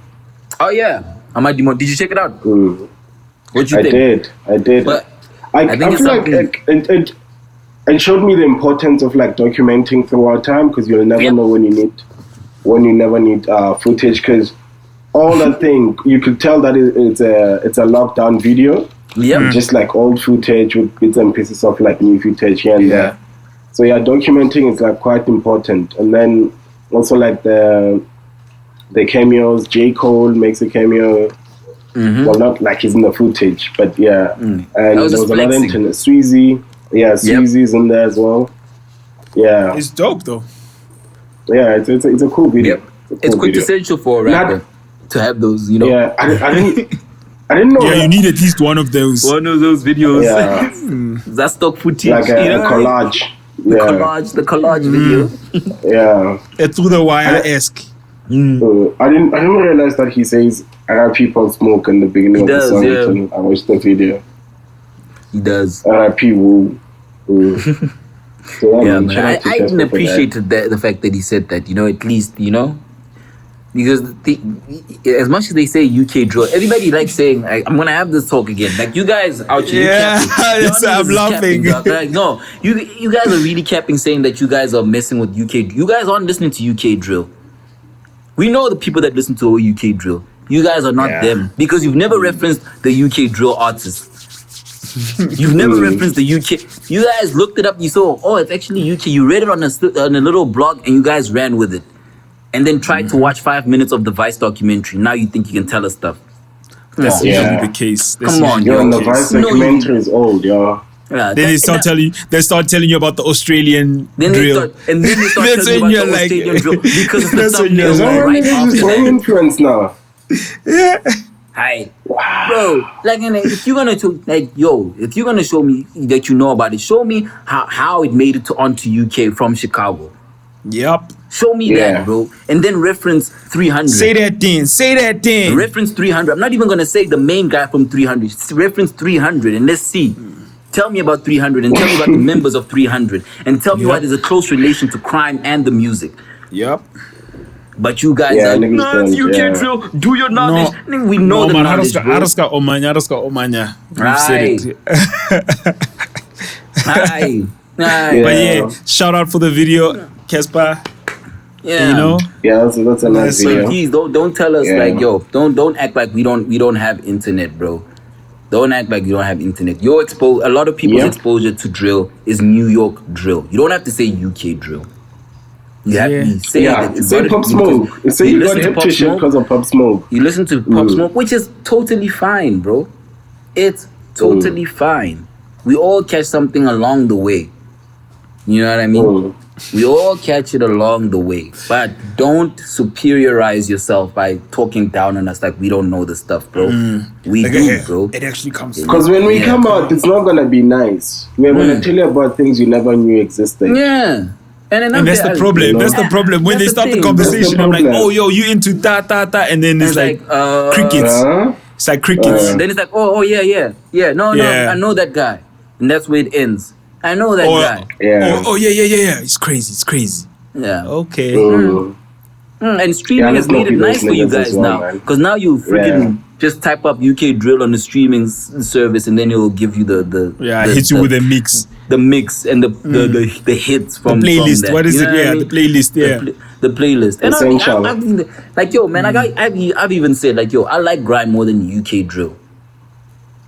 Oh yeah, Amadimoni. Did you check it out? What you think? I did. But I feel like it showed me the importance of like documenting throughout time, because you'll never know when you never need footage, because all that thing, you could tell that it's a lockdown video. Yeah, just like old footage with bits and pieces of like new footage here and there. So documenting is like quite important. And then also like the cameos. J. Cole makes a cameo. Well, not like he's in the footage, but yeah. And there was another internet. Sweezy. Yeah, Sweezy's in there as well. Yeah. It's dope though. Yeah, it's a cool video. Yep. It's quintessential for a rapper to have those, you know. Yeah, I didn't know. Yeah, you need at least one of those. One of those videos. Yeah. That's stock footage. Like a collage. The collage video. Yeah. It's through the wire-esque. I didn't realize that he says RIP Pop Smoke in the beginning of the song until I watched the video. He does. RIP Woo. So, man. I didn't appreciate the fact that he said that, you know, at least, you know, because as much as they say UK drill, everybody likes saying, I'm going to have this talk again. Like, you guys out here I'm laughing. Like, no, you guys are really capping, saying that you guys are messing with UK. You guys aren't listening to UK drill. We know the people that listen to UK drill. You guys are not them, because you've never referenced the UK drill artists. You've never referenced the UK. You guys looked it up. You saw, it's actually UK. You read it on a little blog, and you guys ran with it, and then tried to watch 5 minutes of the Vice documentary. Now you think you can tell us stuff. That's usually the case. Come on, the Vice documentary is old, yo. Yeah, then they start telling you about the Australian drill. And then they start telling you about the Australian drill, because it's the thumbnail right after that. Influence now. Yeah. Hi, bro. Like, if you're gonna show me that you know about it, show me how it made it onto UK from Chicago. Yep. Show me that, bro. And then reference 300. Say that thing. Reference 300. I'm not even gonna say the main guy from 300. Reference 300, and let's see. Tell me about 300, and tell me about the members of 300, and tell me why there's a close relation to crime and the music. Yep. But you guys are you can't drill. Do your knowledge. No. We know the knowledge, bro. Araska Omanya. Right. But shout out for the video, Kespa. Yeah. You know? Yeah, that's a nice video. Please don't tell us don't act like we don't have internet, bro. Don't act like you don't have internet. A lot of people's exposure to drill is New York drill. You don't have to say UK drill. You have to say that. Say Pop Smoke. Say you got hip to shit because of Pop Smoke. You listen to Pop Smoke, which is totally fine, bro. It's totally fine. We all catch something along the way. You know what I mean? We all catch it along the way. But don't superiorize yourself by talking down on us like we don't know the stuff, bro. We do, bro. It actually comes. Because when we come out, it's not going to be nice. We're going to tell you about things you never knew existed. Yeah. And that's the problem. That's the problem. When they start the conversation, I'm like, oh, yo, you into ta. And then it's like crickets. It's like crickets. Then it's like, oh, yeah. No, I know that guy. And that's where it ends. I know that guy. Yeah. Yeah. It's crazy. Yeah. Okay. And streaming has made it nice for you guys now. Because now you freaking just type up UK drill on the streaming service, and then it will give you the hits you with a mix. The mix and the hits from the playlist. From that. What is it? Yeah, the playlist. Yeah, the playlist. And I've even said like, yo, I like grime more than UK drill.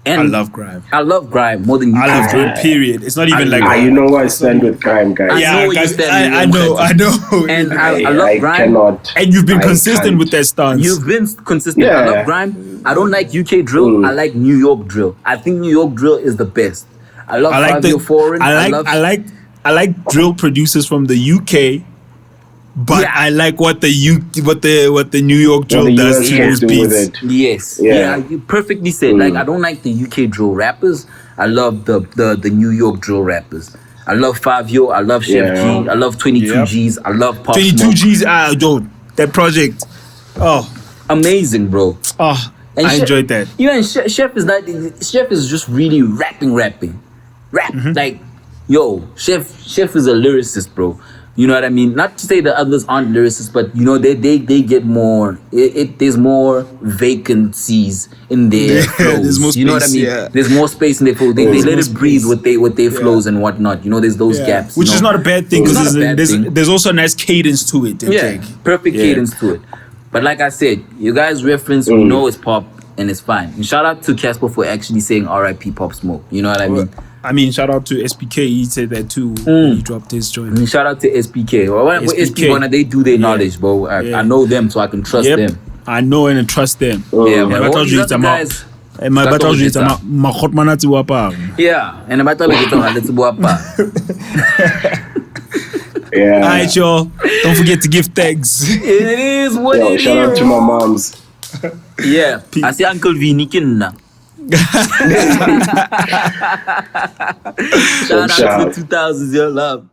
And I love grime. I love grime more than UK drill. I love drill. Period. It's not even like you know why I stand with grime, guys. Yeah, I know. And I love grime. And you've been consistent with that stance. You've been consistent. Yeah. I love grime. I don't like UK drill. I like New York drill. I think New York drill is the best. I love 504. I like drill producers from the UK, but I like what the New York drill does to those beats. Yes, you perfectly said. Like, I don't like the UK drill rappers. I love the New York drill rappers. I love 5-Yo. I love Chef G. I love 22 G's. I love Pop 22 Smoke. G's. That project. Oh, amazing, bro. Oh, I enjoyed that. And Chef is just really rapping. Rap. Like, yo, Chef is a lyricist, bro. You know what I mean? Not to say the others aren't lyricists, but you know they get more. There's more vacancies in their flows. There's more space, you know what I mean? Yeah. There's more space in their flows. They let it breathe with their flows and whatnot. You know, there's those gaps. Which is not a bad thing because there's also a nice cadence to it. Perfect cadence to it. But like I said, you guys reference, we know it's pop and it's fine. And shout out to Casper for actually saying R.I.P. Pop Smoke. You know what I mean? I mean, shout out to SPK. He said that too when he dropped his joint. And shout out to SPK. Well, when SPK, they do their knowledge, bro. I know them, so I can trust them. I know and trust them. Yeah, man. All these other guys... Yeah, and about let's go up. Yeah. Alright, y'all. Don't forget to give thanks. It is what it is. Shout out to my moms. Yeah. I see Uncle Vinny Kinna. Shout out to the 2000s, your love.